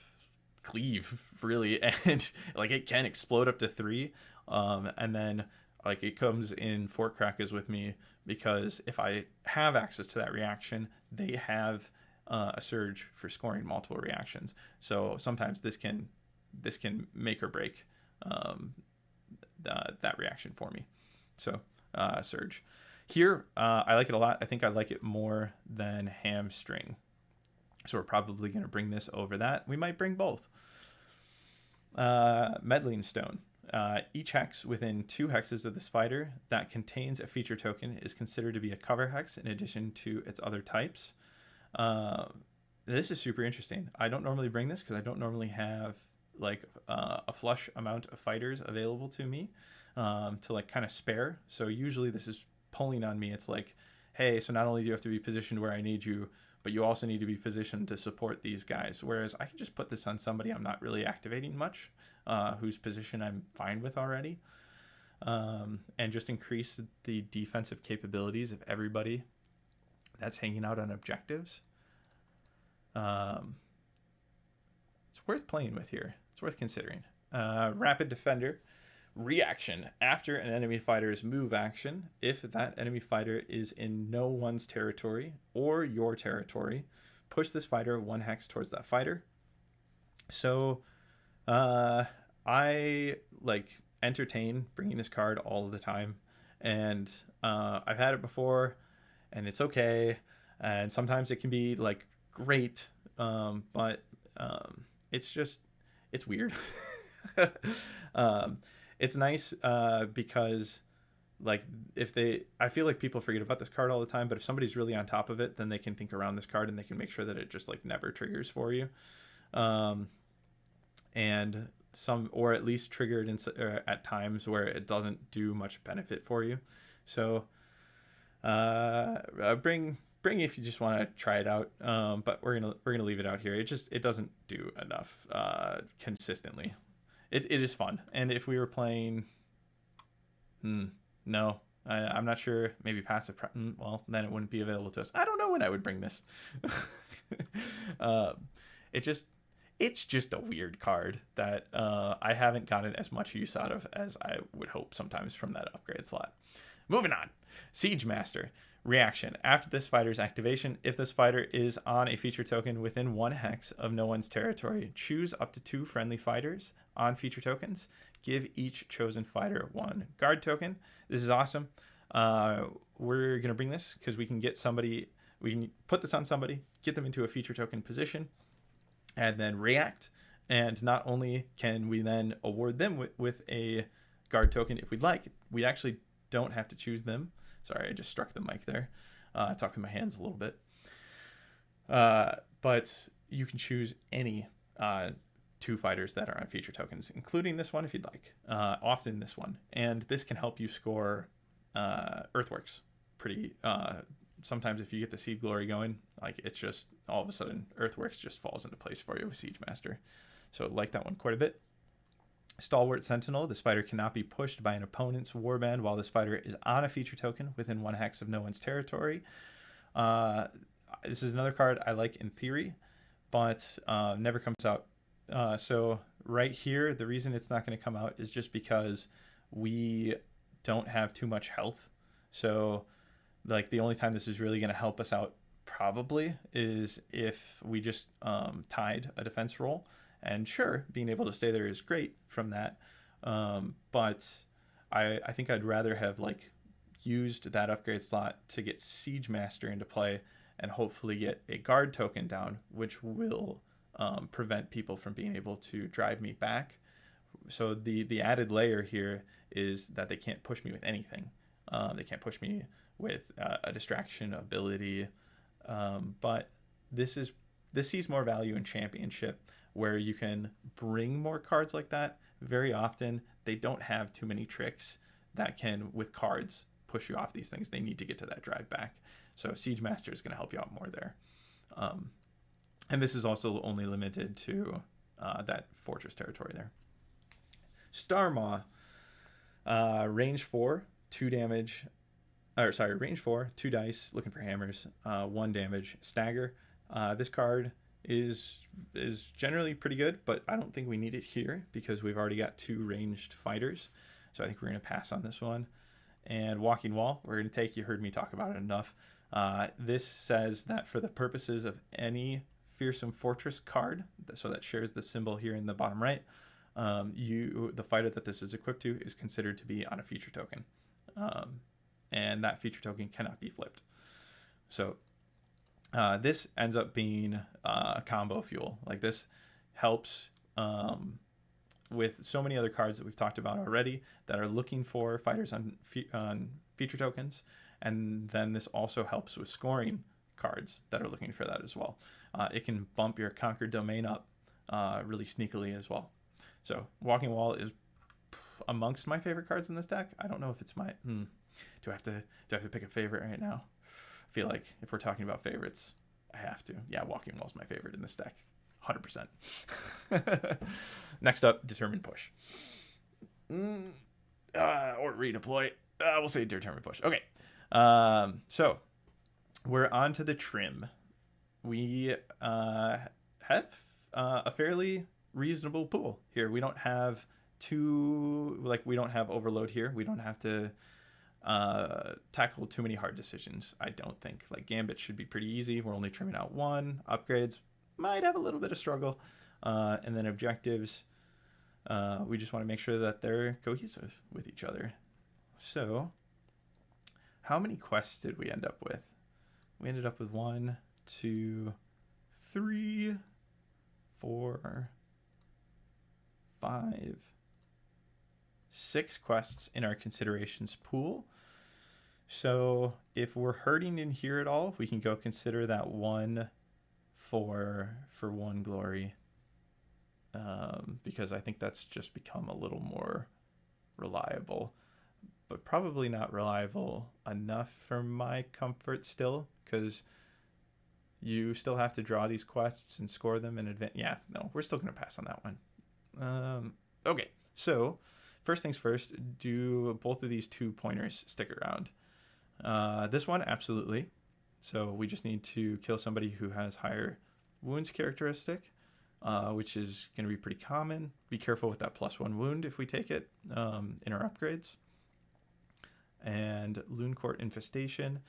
cleave really, and like it can explode up to 3, and then like it comes in Fort Crackers with me because if I have access to that reaction, they have a surge for scoring multiple reactions. So sometimes this can make or break that reaction for me. So surge here, I like it a lot. I think I like it more than hamstring. So we're probably going to bring this over that. We might bring both. Meddling Stone. Each hex within 2 hexes of this fighter that contains a feature token is considered to be a cover hex in addition to its other types. This is super interesting. I don't normally bring this because I don't normally have like a flush amount of fighters available to me to like kind of spare. So usually this is pulling on me. It's like, hey, so not only do you have to be positioned where I need you, but you also need to be positioned to support these guys. Whereas I can just put this on somebody I'm not really activating much, whose position I'm fine with already, and just increase the defensive capabilities of everybody that's hanging out on objectives. It's worth playing with here. It's worth considering. Rapid Defender. Reaction. After an enemy fighter's move action, if that enemy fighter is in no one's territory or your territory, push this fighter 1 hex towards that fighter. So I like entertain bringing this card all of the time, and I've had it before and it's okay, and sometimes it can be like great, but it's weird. It's nice because like I feel like people forget about this card all the time, but if somebody's really on top of it, then they can think around this card and they can make sure that it just like never triggers for you, and or at least triggered at times where it doesn't do much benefit for you. So bring if you just want to try it out, but we're gonna leave it out here. It doesn't do enough consistently. It is fun, and if we were playing, no, I'm not sure. Maybe passive. Well, then it wouldn't be available to us. I don't know when I would bring this. It's just a weird card that I haven't gotten as much use out of as I would hope sometimes from that upgrade slot. Moving on, Siege Master. Reaction. After this fighter's activation, if this fighter is on a feature token within 1 hex of no one's territory, choose up to 2 friendly fighters on feature tokens. Give each chosen fighter 1 guard token. This is awesome. We're going to bring this because we can put this on somebody, get them into a feature token position, and then react. And not only can we then award them with a guard token if we'd like, we actually don't have to choose them. Sorry, I just struck the mic there. I talked with my hands a little bit. But you can choose any 2 fighters that are on feature tokens, including this one if you'd like. Often this one. And this can help you score Earthworks pretty. Sometimes if you get the Seed Glory going, like it's just all of a sudden Earthworks just falls into place for you with Siege Master. So I like that one quite a bit. Stalwart Sentinel. This fighter cannot be pushed by an opponent's warband while this fighter is on a feature token within 1 hex of no one's territory. This is another card I like in theory, but never comes out. So right here, the reason it's not going to come out is just because we don't have too much health. So like the only time this is really going to help us out probably is if we just tied a defense roll. And sure, being able to stay there is great from that. But I think I'd rather have like used that upgrade slot to get Siege Master into play and hopefully get a guard token down, which will prevent people from being able to drive me back. So the added layer here is that they can't push me with anything. They can't push me with a distraction ability. But this sees more value in Championship, where you can bring more cards like that. Very often, they don't have too many tricks that can, with cards, push you off these things. They need to get to that drive back. So Siege Master is going to help you out more there. And this is also only limited to that fortress territory there. Starmaw, range 4, 2 damage. Range 4, 2 dice, looking for hammers, 1 damage, stagger. This card is generally pretty good, but I don't think we need it here because we've already got 2 ranged fighters. So I think we're going to pass on this one. And Walking Wall, we're going to take. You heard me talk about it enough. This says that for the purposes of any Fearsome Fortress card, so that shares the symbol here in the bottom right, the fighter that this is equipped to is considered to be on a feature token. And that feature token cannot be flipped. So this ends up being combo fuel. Like, this helps with so many other cards that we've talked about already that are looking for fighters on feature tokens. And then this also helps with scoring cards that are looking for that as well. It can bump your Conquered Domain up really sneakily as well. So Walking Wall is amongst my favorite cards in this deck. I don't know if it's my... Do I have to pick a favorite right now? I feel like if we're talking about favorites, I have to. Yeah, Walking Wall's my favorite in this deck. 100%. Next up, Determined Push. Or Redeploy. We'll say Determined Push. Okay. So we're on to the trim. We have a fairly reasonable pool here. We don't have we don't have overload here. We don't have to tackle too many hard decisions, I don't think. Like, Gambits should be pretty easy. We're only trimming out 1. Upgrades might have a little bit of struggle. And then objectives, we just want to make sure that they're cohesive with each other. So how many quests did we end up with? We ended up with 1, 2, 3, 4, 5, 6 quests in our considerations pool. So if we're hurting in here at all, we can go consider that 1 for 1 glory, because I think that's just become a little more reliable, but probably not reliable enough for my comfort still, because you still have to draw these quests and score them in advance. Yeah, no, we're still going to pass on that one. Okay, so first things first, do both of these 2 pointers stick around? This one, absolutely. So we just need to kill somebody who has higher wounds characteristic, which is going to be pretty common. Be careful with that +1 wound if we take it in our upgrades. And Looncourt Infestation.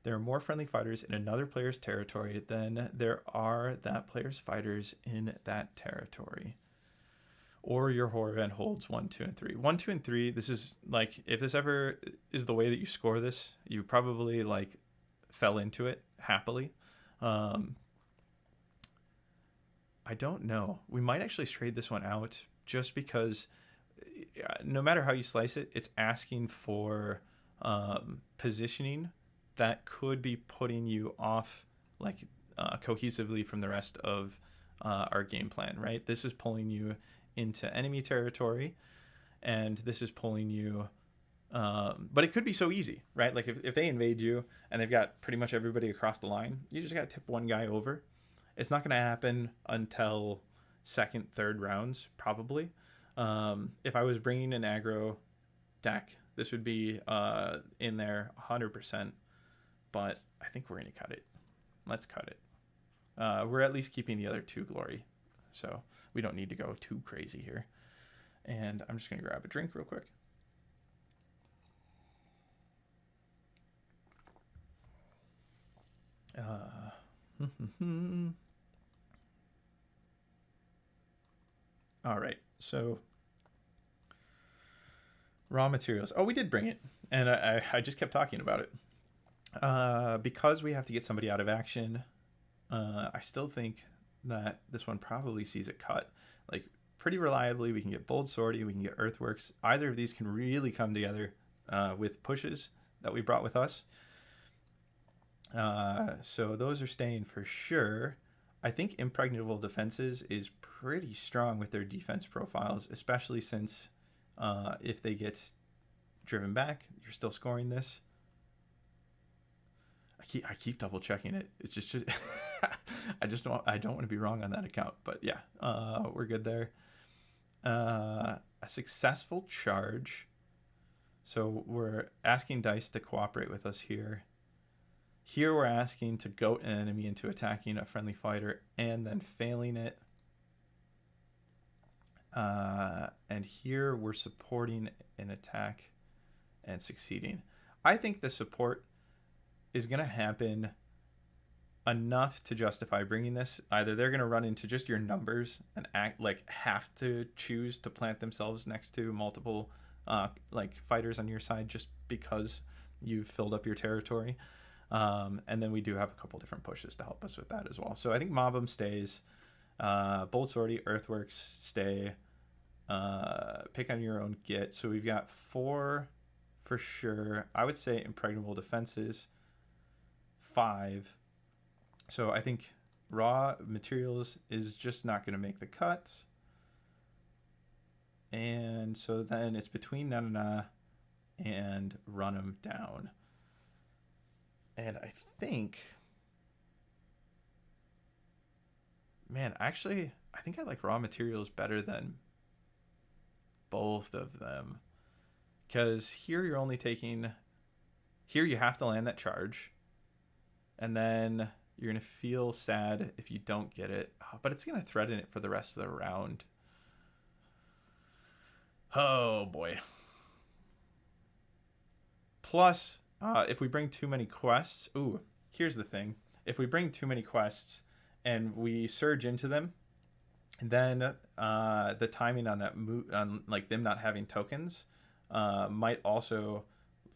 There are more friendly fighters in another player's territory than there are that player's fighters in that territory. Or your horror event holds 1, 2, and 3. 1, 2, and 3, this is like, if this ever is the way that you score this, you probably like fell into it happily. I don't know. We might actually trade this one out just because no matter how you slice it, it's asking for positioning that could be putting you off like cohesively from the rest of our game plan, right? This is pulling you into enemy territory, and this is pulling you but it could be so easy, right? Like if they invade you and they've got pretty much everybody across the line, you just got to tip 1 guy over. It's not going to happen until 2nd, 3rd rounds probably. If I was bringing an aggro deck, this would be in there 100%, but I think we're going to cut it. Let's cut it. We're at least keeping the other 2 glory, so we don't need to go too crazy here. And I'm just going to grab a drink real quick. All right, so raw materials. Oh, we did bring it, and I just kept talking about it. Because we have to get somebody out of action, I still think that this one probably sees it cut. Like, pretty reliably, we can get Bold Sortie, we can get Earthworks. Either of these can really come together with pushes that we brought with us. So those are staying for sure. I think Impregnable Defenses is pretty strong with their defense profiles, especially since if they get driven back, you're still scoring this. I keep double checking it. It's just I don't want to be wrong on that account, but yeah, we're good there. A successful charge. So we're asking dice to cooperate with us here. Here we're asking to goat an enemy into attacking a friendly fighter and then failing it. And here we're supporting an attack and succeeding. I think the support is going to happen enough to justify bringing this. Either they're going to run into just your numbers and have to choose to plant themselves next to multiple fighters on your side just because you've filled up your territory. And then we do have a couple different pushes to help us with that as well. So I think Mobbum stays. Bolt Sortie, Earthworks stay. Pick on your own git. So we've got 4 for sure. I would say Impregnable Defenses 5. So I think Raw Materials is just not going to make the cuts. And so then it's between Na and Run 'em Down. And I think, man, actually, I think I like Raw Materials better than both of them. Because here you're only taking, here you have to land that charge. And then you're going to feel sad if you don't get it. But it's going to threaten it for the rest of the round. Oh, boy. Plus, if we bring too many quests... Ooh, here's the thing. If we bring too many quests and we surge into them, then the timing on that on like them not having tokens might also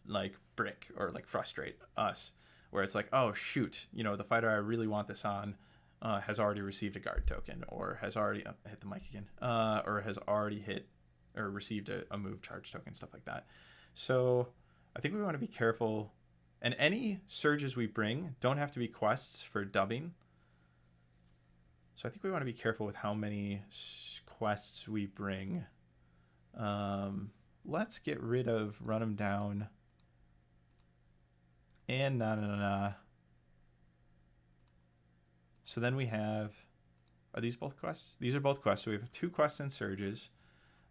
like brick or like frustrate us, where it's like, oh shoot, you know, the fighter I really want this on has already received a guard token, or has already hit the mic again, or has already hit or received a move charge token, stuff like that. So I think we want to be careful, and any surges we bring don't have to be quests for dubbing. So I think we want to be careful with how many quests we bring. Let's get rid of Run 'em Down and Na. So then we have, are these both quests? These are both quests. So we have 2 quests and surges.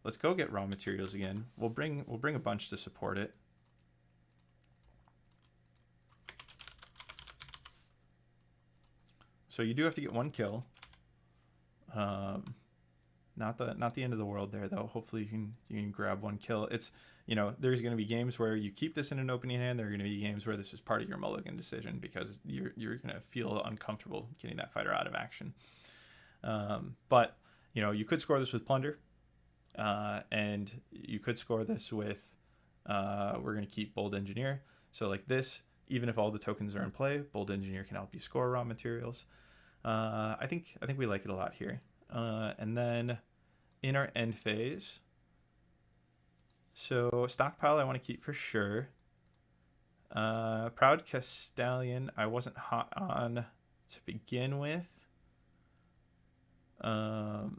Let's go get Raw Materials again. We'll bring a bunch to support it. So you do have to get 1 kill. Not the end of the world there, though. Hopefully you can grab 1 kill. It's, you know, there's going to be games where you keep this in an opening hand. There are going to be games where this is part of your mulligan decision because you're going to feel uncomfortable getting that fighter out of action. But you know, you could score this with Plunder, and you could score this with we're going to keep Bold Engineer. So like this, even if all the tokens are in play, Bold Engineer can help you score Raw Materials. I think we like it a lot here. And then in our end phase, so Stockpile I want to keep for sure. Proud Castellan I wasn't hot on to begin with. Because,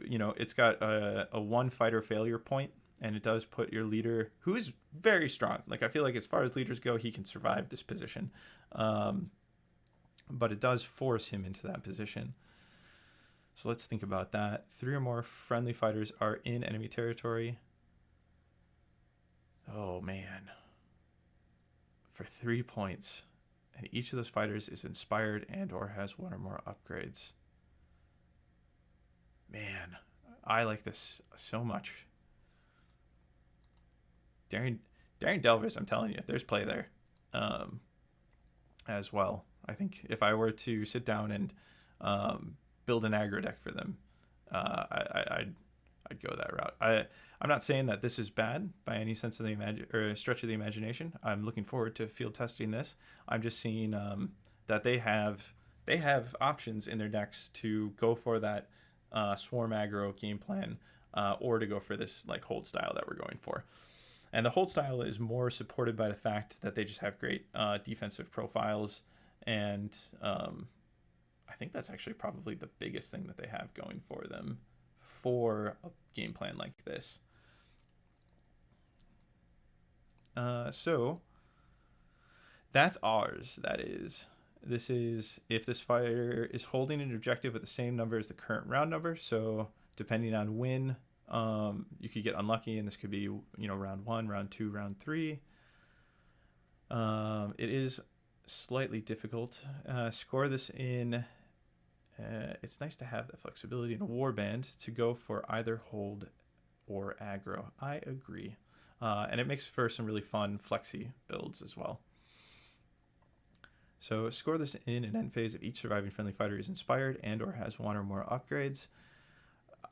you know, it's got a 1 fighter failure point, and it does put your leader, who is very strong. Like, I feel like as far as leaders go, he can survive this position. But it does force him into that position. So let's think about that. 3 or more friendly fighters are in enemy territory. Oh, man. For 3 points. And each of those fighters is inspired and or has 1 or more upgrades. Man, I like this so much. Daring Delvers, I'm telling you, there's play there as well. I think if I were to sit down and build an aggro deck for them, I'd go that route. I'm not saying that this is bad by any sense of the stretch of the imagination. I'm looking forward to field testing this. I'm just seeing that they have options in their decks to go for that swarm aggro game plan, or to go for this like hold style that we're going for. And the hold style is more supported by the fact that they just have great defensive profiles. And I think that's actually probably the biggest thing that they have going for them for a game plan like this. So that's ours. That is. This is if this fighter is holding an objective with the same number as the current round number. So depending on when, you could get unlucky, and this could be, you know, round 1, round 2, round 3. It is slightly difficult. Score this in. It's nice to have the flexibility in a warband to go for either hold or aggro. I agree. And it makes for some really fun flexi builds as well. So score this in an end phase if each surviving friendly fighter is inspired and or has one or more upgrades.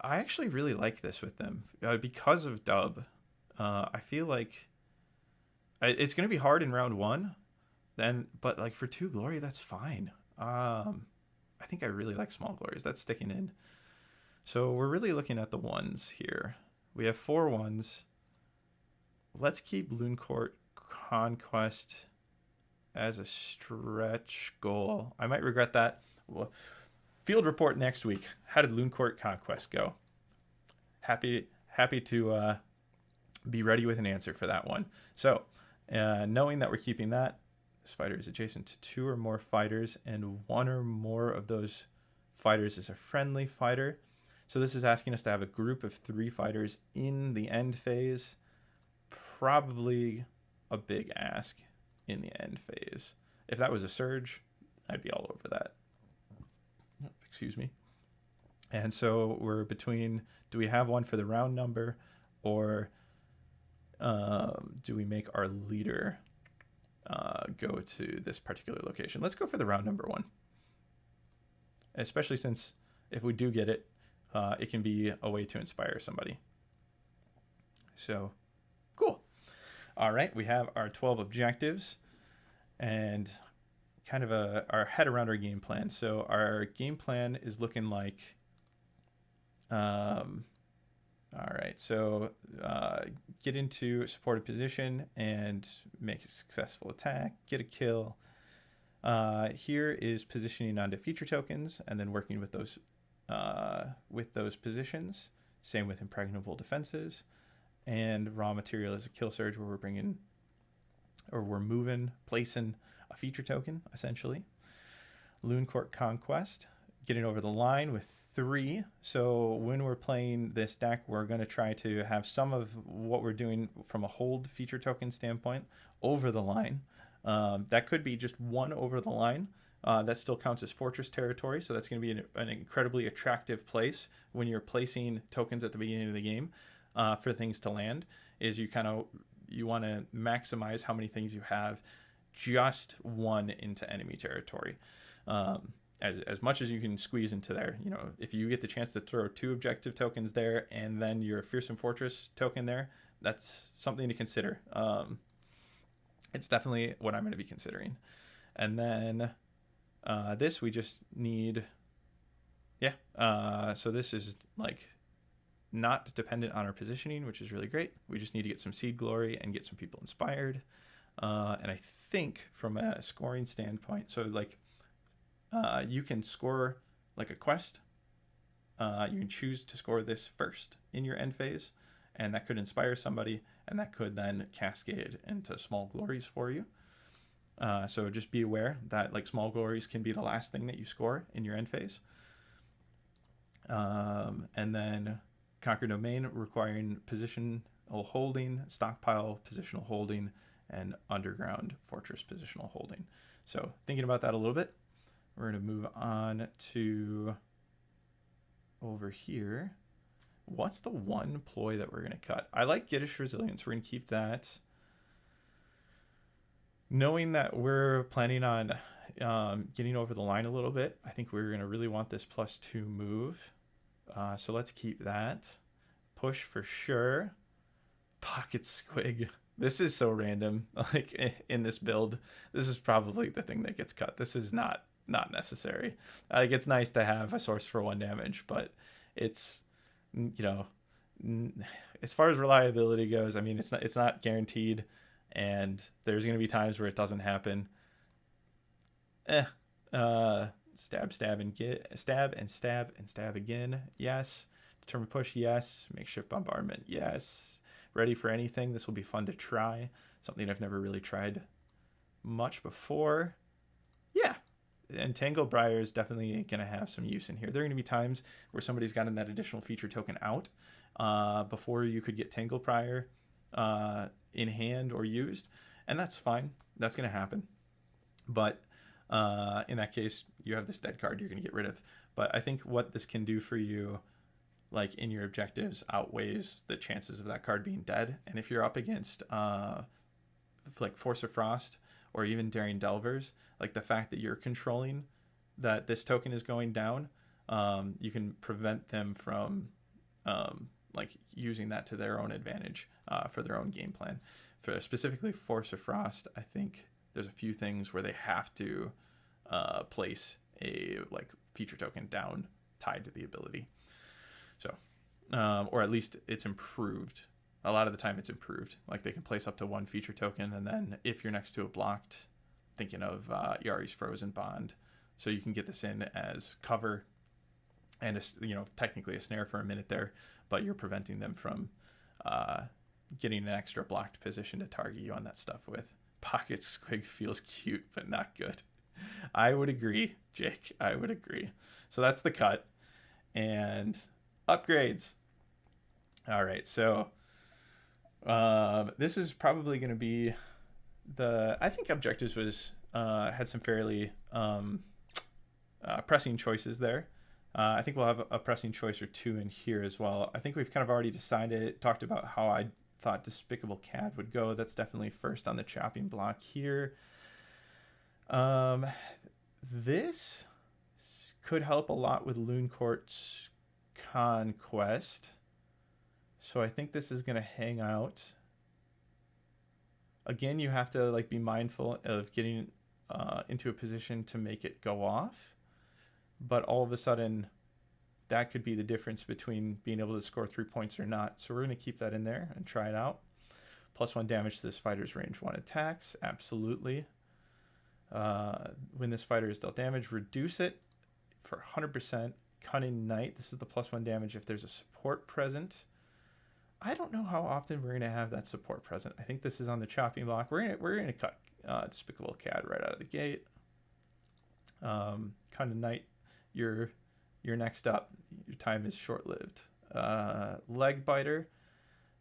I actually really like this with them because of dub. I feel like it's going to be hard in round 1, but like for 2 glory, that's fine. I think I really like small glories. That's sticking in. So we're really looking at the ones here. We have 4 ones. Let's keep Looncourt Conquest as a stretch goal. I might regret that. Field report next week. How did Looncourt Conquest go? Happy to be ready with an answer for that one. So knowing that we're keeping that, this fighter is adjacent to 2 or more fighters, and 1 or more of those fighters is a friendly fighter. So this is asking us to have a group of 3 fighters in the end phase. Probably a big ask in the end phase. If that was a surge, I'd be all over that. Excuse me. And so we're between, do we have one for the round number, or do we make our leader go to this particular location? Let's go for the round number 1. Especially since if we do get it, it can be a way to inspire somebody. So, cool. All right, we have our 12 objectives and kind of our head around our game plan. So our game plan is looking like, all right, so get into a supported position and make a successful attack, get a kill. Here is positioning onto feature tokens and then working with those positions. Same with impregnable defenses. And raw material is a kill surge where we're placing a feature token, essentially. Looncourt Conquest, getting over the line with 3. So when we're playing this deck, we're going to try to have some of what we're doing from a hold feature token standpoint over the line. That could be just 1 over the line. That still counts as fortress territory, so that's going to be an incredibly attractive place when you're placing tokens at the beginning of the game for things to land. Is you want to maximize how many things you have just 1 into enemy territory. As much as you can squeeze into there. You know, if you get the chance to throw 2 objective tokens there and then your Fearsome Fortress token there, that's something to consider. It's definitely what I'm going to be considering. And then this we just need, so this is like not dependent on our positioning, which is really great. We just need to get some seed glory and get some people inspired. And I think from a scoring standpoint, so like you can score like a quest. You can choose to score this first in your end phase, and that could inspire somebody, and that could then cascade into small glories for you. So just be aware that like small glories can be the last thing that you score in your end phase. And then Conquer Domain requiring positional holding, stockpile positional holding, and underground fortress positional holding. So thinking about that a little bit, we're going to move on to over here. What's the one ploy that we're going to cut? I like Giddish Resilience. We're going to keep that. Knowing that we're planning on getting over the line a little bit, I think we're going to really want this +2 move. So let's keep that. Push for sure. Pocket Squig. This is so random. Like in this build, this is probably the thing that gets cut. This is not necessary. Like it's nice to have a source for 1 damage, but it's, you know, as far as reliability goes, I mean, it's not guaranteed, and there's going to be times where it doesn't happen. Stab and get stab and stab again. Yes. Determined push. Yes. Makeshift bombardment. Yes. Ready for anything. This will be fun to try. Something I've never really tried much before. Yeah. And Tangle Briar is definitely going to have some use in here. There are going to be times where somebody's gotten that additional feature token out before you could get Tangle Briar in hand or used. And that's fine. That's going to happen. But in that case, you have this dead card you're going to get rid of. But I think what this can do for you, like in your objectives, outweighs the chances of that card being dead. And if you're up against like Force of Frost or even Daring Delvers, like the fact that you're controlling that this token is going down, you can prevent them from like using that to their own advantage for their own game plan. For specifically Force of Frost, I think there's a few things where they have to place a like feature token down tied to the ability. So, or at least it's improved. A lot of the time it's improved. Like they can place up to one feature token, and then if you're next to a blocked, thinking of Yari's Frozen Bond, so you can get this in as cover and technically a snare for a minute there, but you're preventing them from getting an extra blocked position to target you on that stuff with. Pocket Squig feels cute, but not good. I would agree, Jake. I would agree. So that's the cut. And upgrades. All right, so this is probably going to be I think objectives was had some fairly pressing choices there. I think we'll have a pressing choice or two in here as well. I think we've kind of already talked about how I thought Despicable Cad would go. That's definitely first on the chopping block here. This could help a lot with Looncourt's Conquest. So I think this is going to hang out. Again, you have to like be mindful of getting into a position to make it go off. But all of a sudden, that could be the difference between being able to score 3 points or not. So we're going to keep that in there and try it out. +1 damage to this fighter's range 1 attacks. Absolutely. When this fighter is dealt damage, reduce it for 100%. Cunning Knight. This is the +1 damage if there's a support present. I don't know how often we're going to have that support present. I think this is on the chopping block. We're going to cut Despicable Cad right out of the gate. Cunning Knight, you're next up. Your time is short-lived. Leg Biter.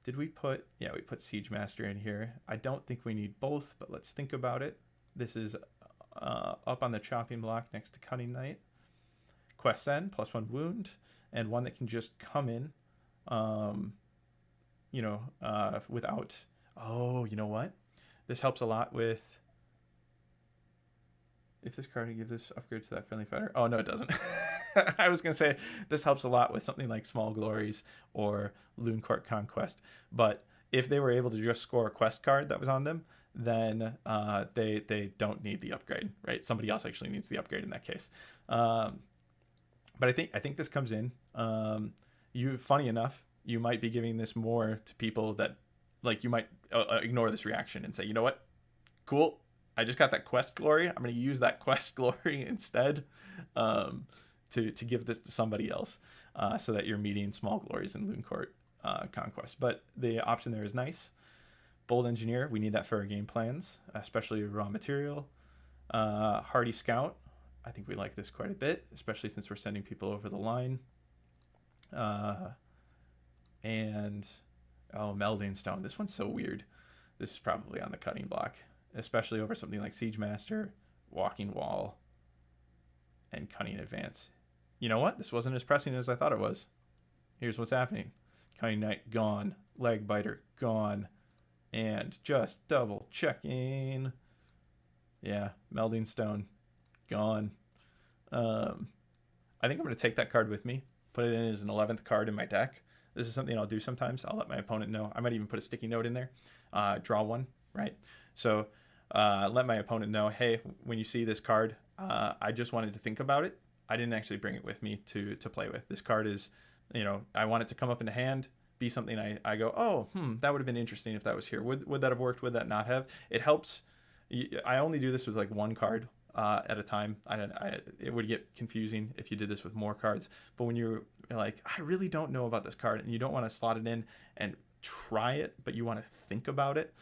Did we put... Yeah, we put Siege Master in here. I don't think we need both, but let's think about it. This is up on the chopping block next to Cunning Knight. Quest End, +1 wound, and one that can just come in, without... Oh, you know what? This helps a lot with... If this card can give this upgrade to that friendly fighter. Oh, no, it doesn't. I was going to say this helps a lot with something like Small Glories or Looncourt Conquest. But if they were able to just score a quest card that was on them, then they don't need the upgrade, right? Somebody else actually needs the upgrade in that case. But I think this comes in. Funny enough, you might be giving this more to people that, like, you might ignore this reaction and say, you know what? Cool. I just got that quest glory. I'm going to use that quest glory instead to give this to somebody else so that you're meeting Small Glories in Looncourt Conquest. But the option there is nice. Bold Engineer, we need that for our game plans, especially raw material. Hardy Scout, I think we like this quite a bit, especially since we're sending people over the line. Melding Stone. This one's so weird. This is probably on the cutting block, especially over something like Siege Master, Walking Wall, and Cunning Advance. You know what? This wasn't as pressing as I thought it was. Here's what's happening. Cunning Knight, gone. Leg Biter, gone. And just double checking. Yeah, Melding Stone, gone. I think I'm going to take that card with me, put it in as an 11th card in my deck. This is something I'll do sometimes. I'll let my opponent know. I might even put a sticky note in there. Draw one, right? So let my opponent know, hey, when you see this card, I just wanted to think about it. I didn't actually bring it with me to play with. This card is, I want it to come up in a hand, be something I go, oh, that would have been interesting if that was here. Would that have worked? Would that not have? It helps. I only do this with like one card at a time. It would get confusing if you did this with more cards. But when you're like, I really don't know about this card, and you don't want to slot it in and try it, but you want to think about it,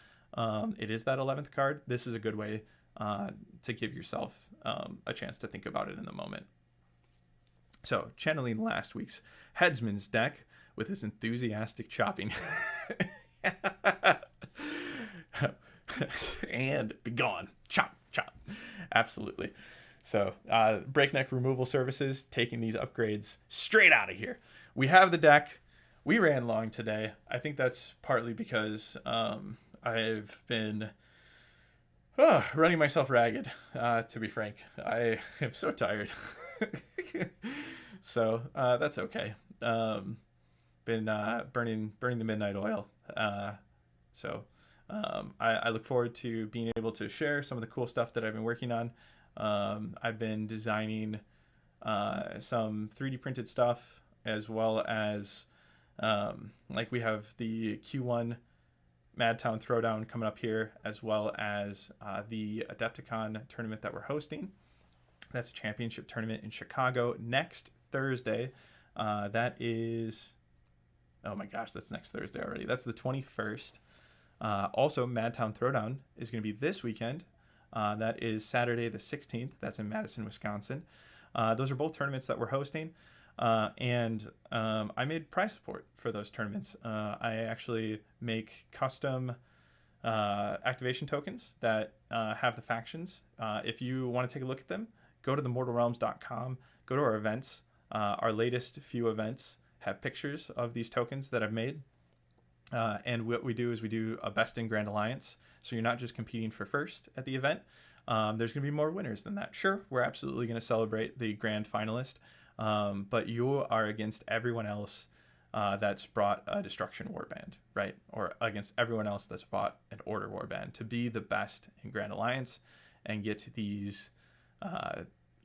it is that 11th card. This is a good way to give yourself a chance to think about it in the moment. So, channeling last week's Headsman's deck with his enthusiastic chopping. and be gone. Chop, chop. Absolutely. So Breakneck Removal Services taking these upgrades straight out of here. We have the deck. We ran long today. I think that's partly because I've been running myself ragged, to be frank. I am so tired. So that's okay. Been burning the midnight oil. So I look forward to being able to share some of the cool stuff that I've been working on. I've been designing some 3D printed stuff, as well as like we have the Q1 Madtown Throwdown coming up here, as well as the Adepticon tournament that we're hosting. That's a championship tournament in Chicago next Thursday. That is, oh my gosh, that's next Thursday already. That's the 21st. Also, Madtown Throwdown is going to be this weekend. That is Saturday the 16th. That's in Madison, Wisconsin. Those are both tournaments that we're hosting. And I made prize support for those tournaments. I actually make custom activation tokens that have the factions. If you want to take a look at them, go to themortalrealms.com, go to our events. Our latest few events have pictures of these tokens that I've made. And what we do is we do a best in Grand Alliance. So you're not just competing for first at the event. There's going to be more winners than that. Sure, we're absolutely going to celebrate the grand finalist. But you are against everyone else that's brought a Destruction Warband, right? Or against everyone else that's brought an Order Warband to be the best in Grand Alliance and get these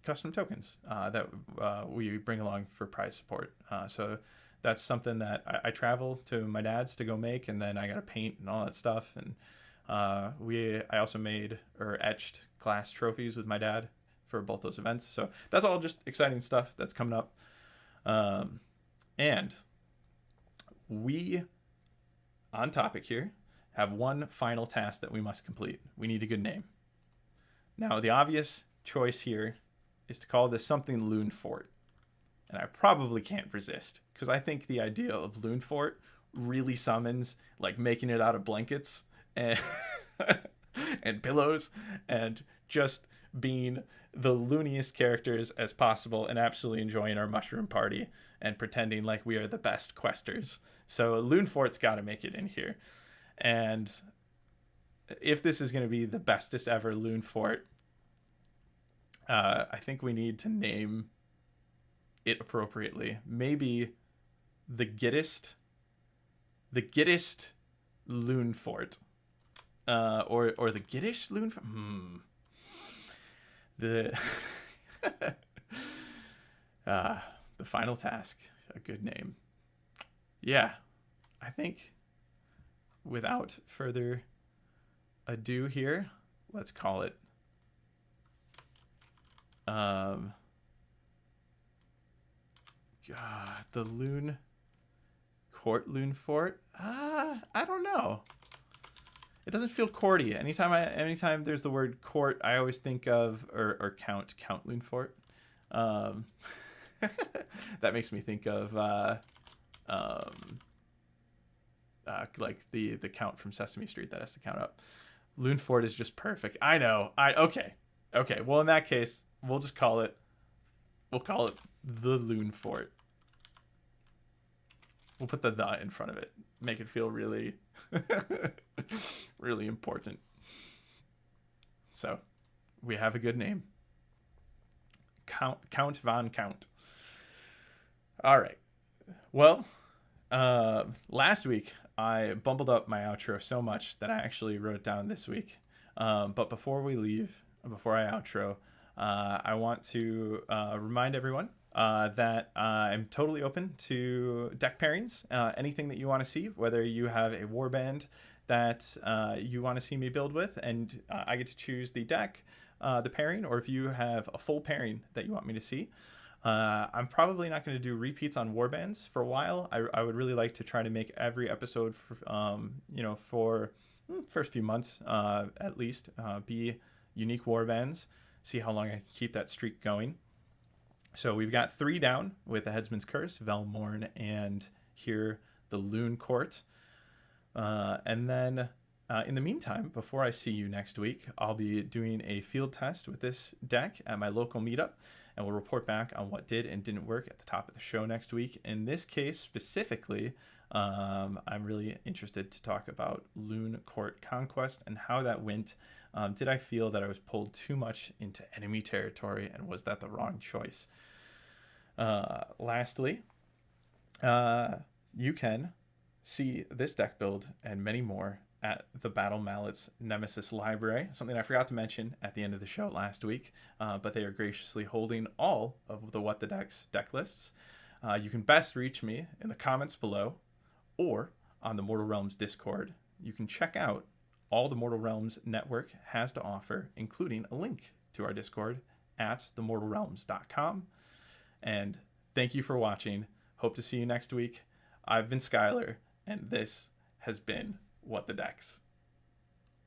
custom tokens that we bring along for prize support. So that's something that I travel to my dad's to go make, and then I got to paint and all that stuff. And I also made or etched glass trophies with my dad for both those events. So that's all just exciting stuff that's coming up. And we, on topic here, have one final task that we must complete. We need a good name. Now, the obvious choice here is to call this something Looncourt. And I probably can't resist, because I think the idea of Looncourt really summons like making it out of blankets and and pillows and just being the looniest characters as possible and absolutely enjoying our mushroom party and pretending like we are the best questers. So Looncourt's got to make it in here. And if this is going to be the bestest ever Looncourt, I think we need to name it appropriately. Maybe the Gittest Looncourt, or the Gittish Looncourt. The the final task, a good name. Yeah, I think without further ado here, let's call it the Looncourt Looncourt. I don't know. It doesn't feel courty. Anytime there's the word court, I always think of or Count Looncourt. That makes me think of like the Count from Sesame Street that has to count up. Looncourt is just perfect. I know. Okay. Well, in that case, we'll call it the Looncourt. We'll put the in front of it. Make it feel really, really important. So, we have a good name. Count Von Count. All right. Well, last week I bumbled up my outro so much that I actually wrote it down this week. But before we leave, before I outro, I want to remind everyone that I'm totally open to deck pairings. Anything that you want to see, whether you have a warband that you want to see me build with, and I get to choose the deck, the pairing, or if you have a full pairing that you want me to see. I'm probably not going to do repeats on warbands for a while. I would really like to try to make every episode for first few months at least be unique warbands. See how long I can keep that streak going. So we've got 3 down with the Headsman's Curse, Velmorn, and here the Looncourt. And then In the meantime, before I see you next week, I'll be doing a field test with this deck at my local meetup, and we'll report back on what did and didn't work at the top of the show next week. In this case specifically, I'm really interested to talk about Looncourt Conquest and how that went. Did I feel that I was pulled too much into enemy territory, and was that the wrong choice? Lastly, you can see this deck build and many more at the Battle Mallets Nemesis Library, something I forgot to mention at the end of the show last week, but they are graciously holding all of the What the Decks deck lists. You can best reach me in the comments below or on the Mortal Realms Discord. You can check out all the Mortal Realms network has to offer, including a link to our Discord at themortalrealms.com. And thank you for watching. Hope to see you next week. I've been Skylar, and this has been What the Decks.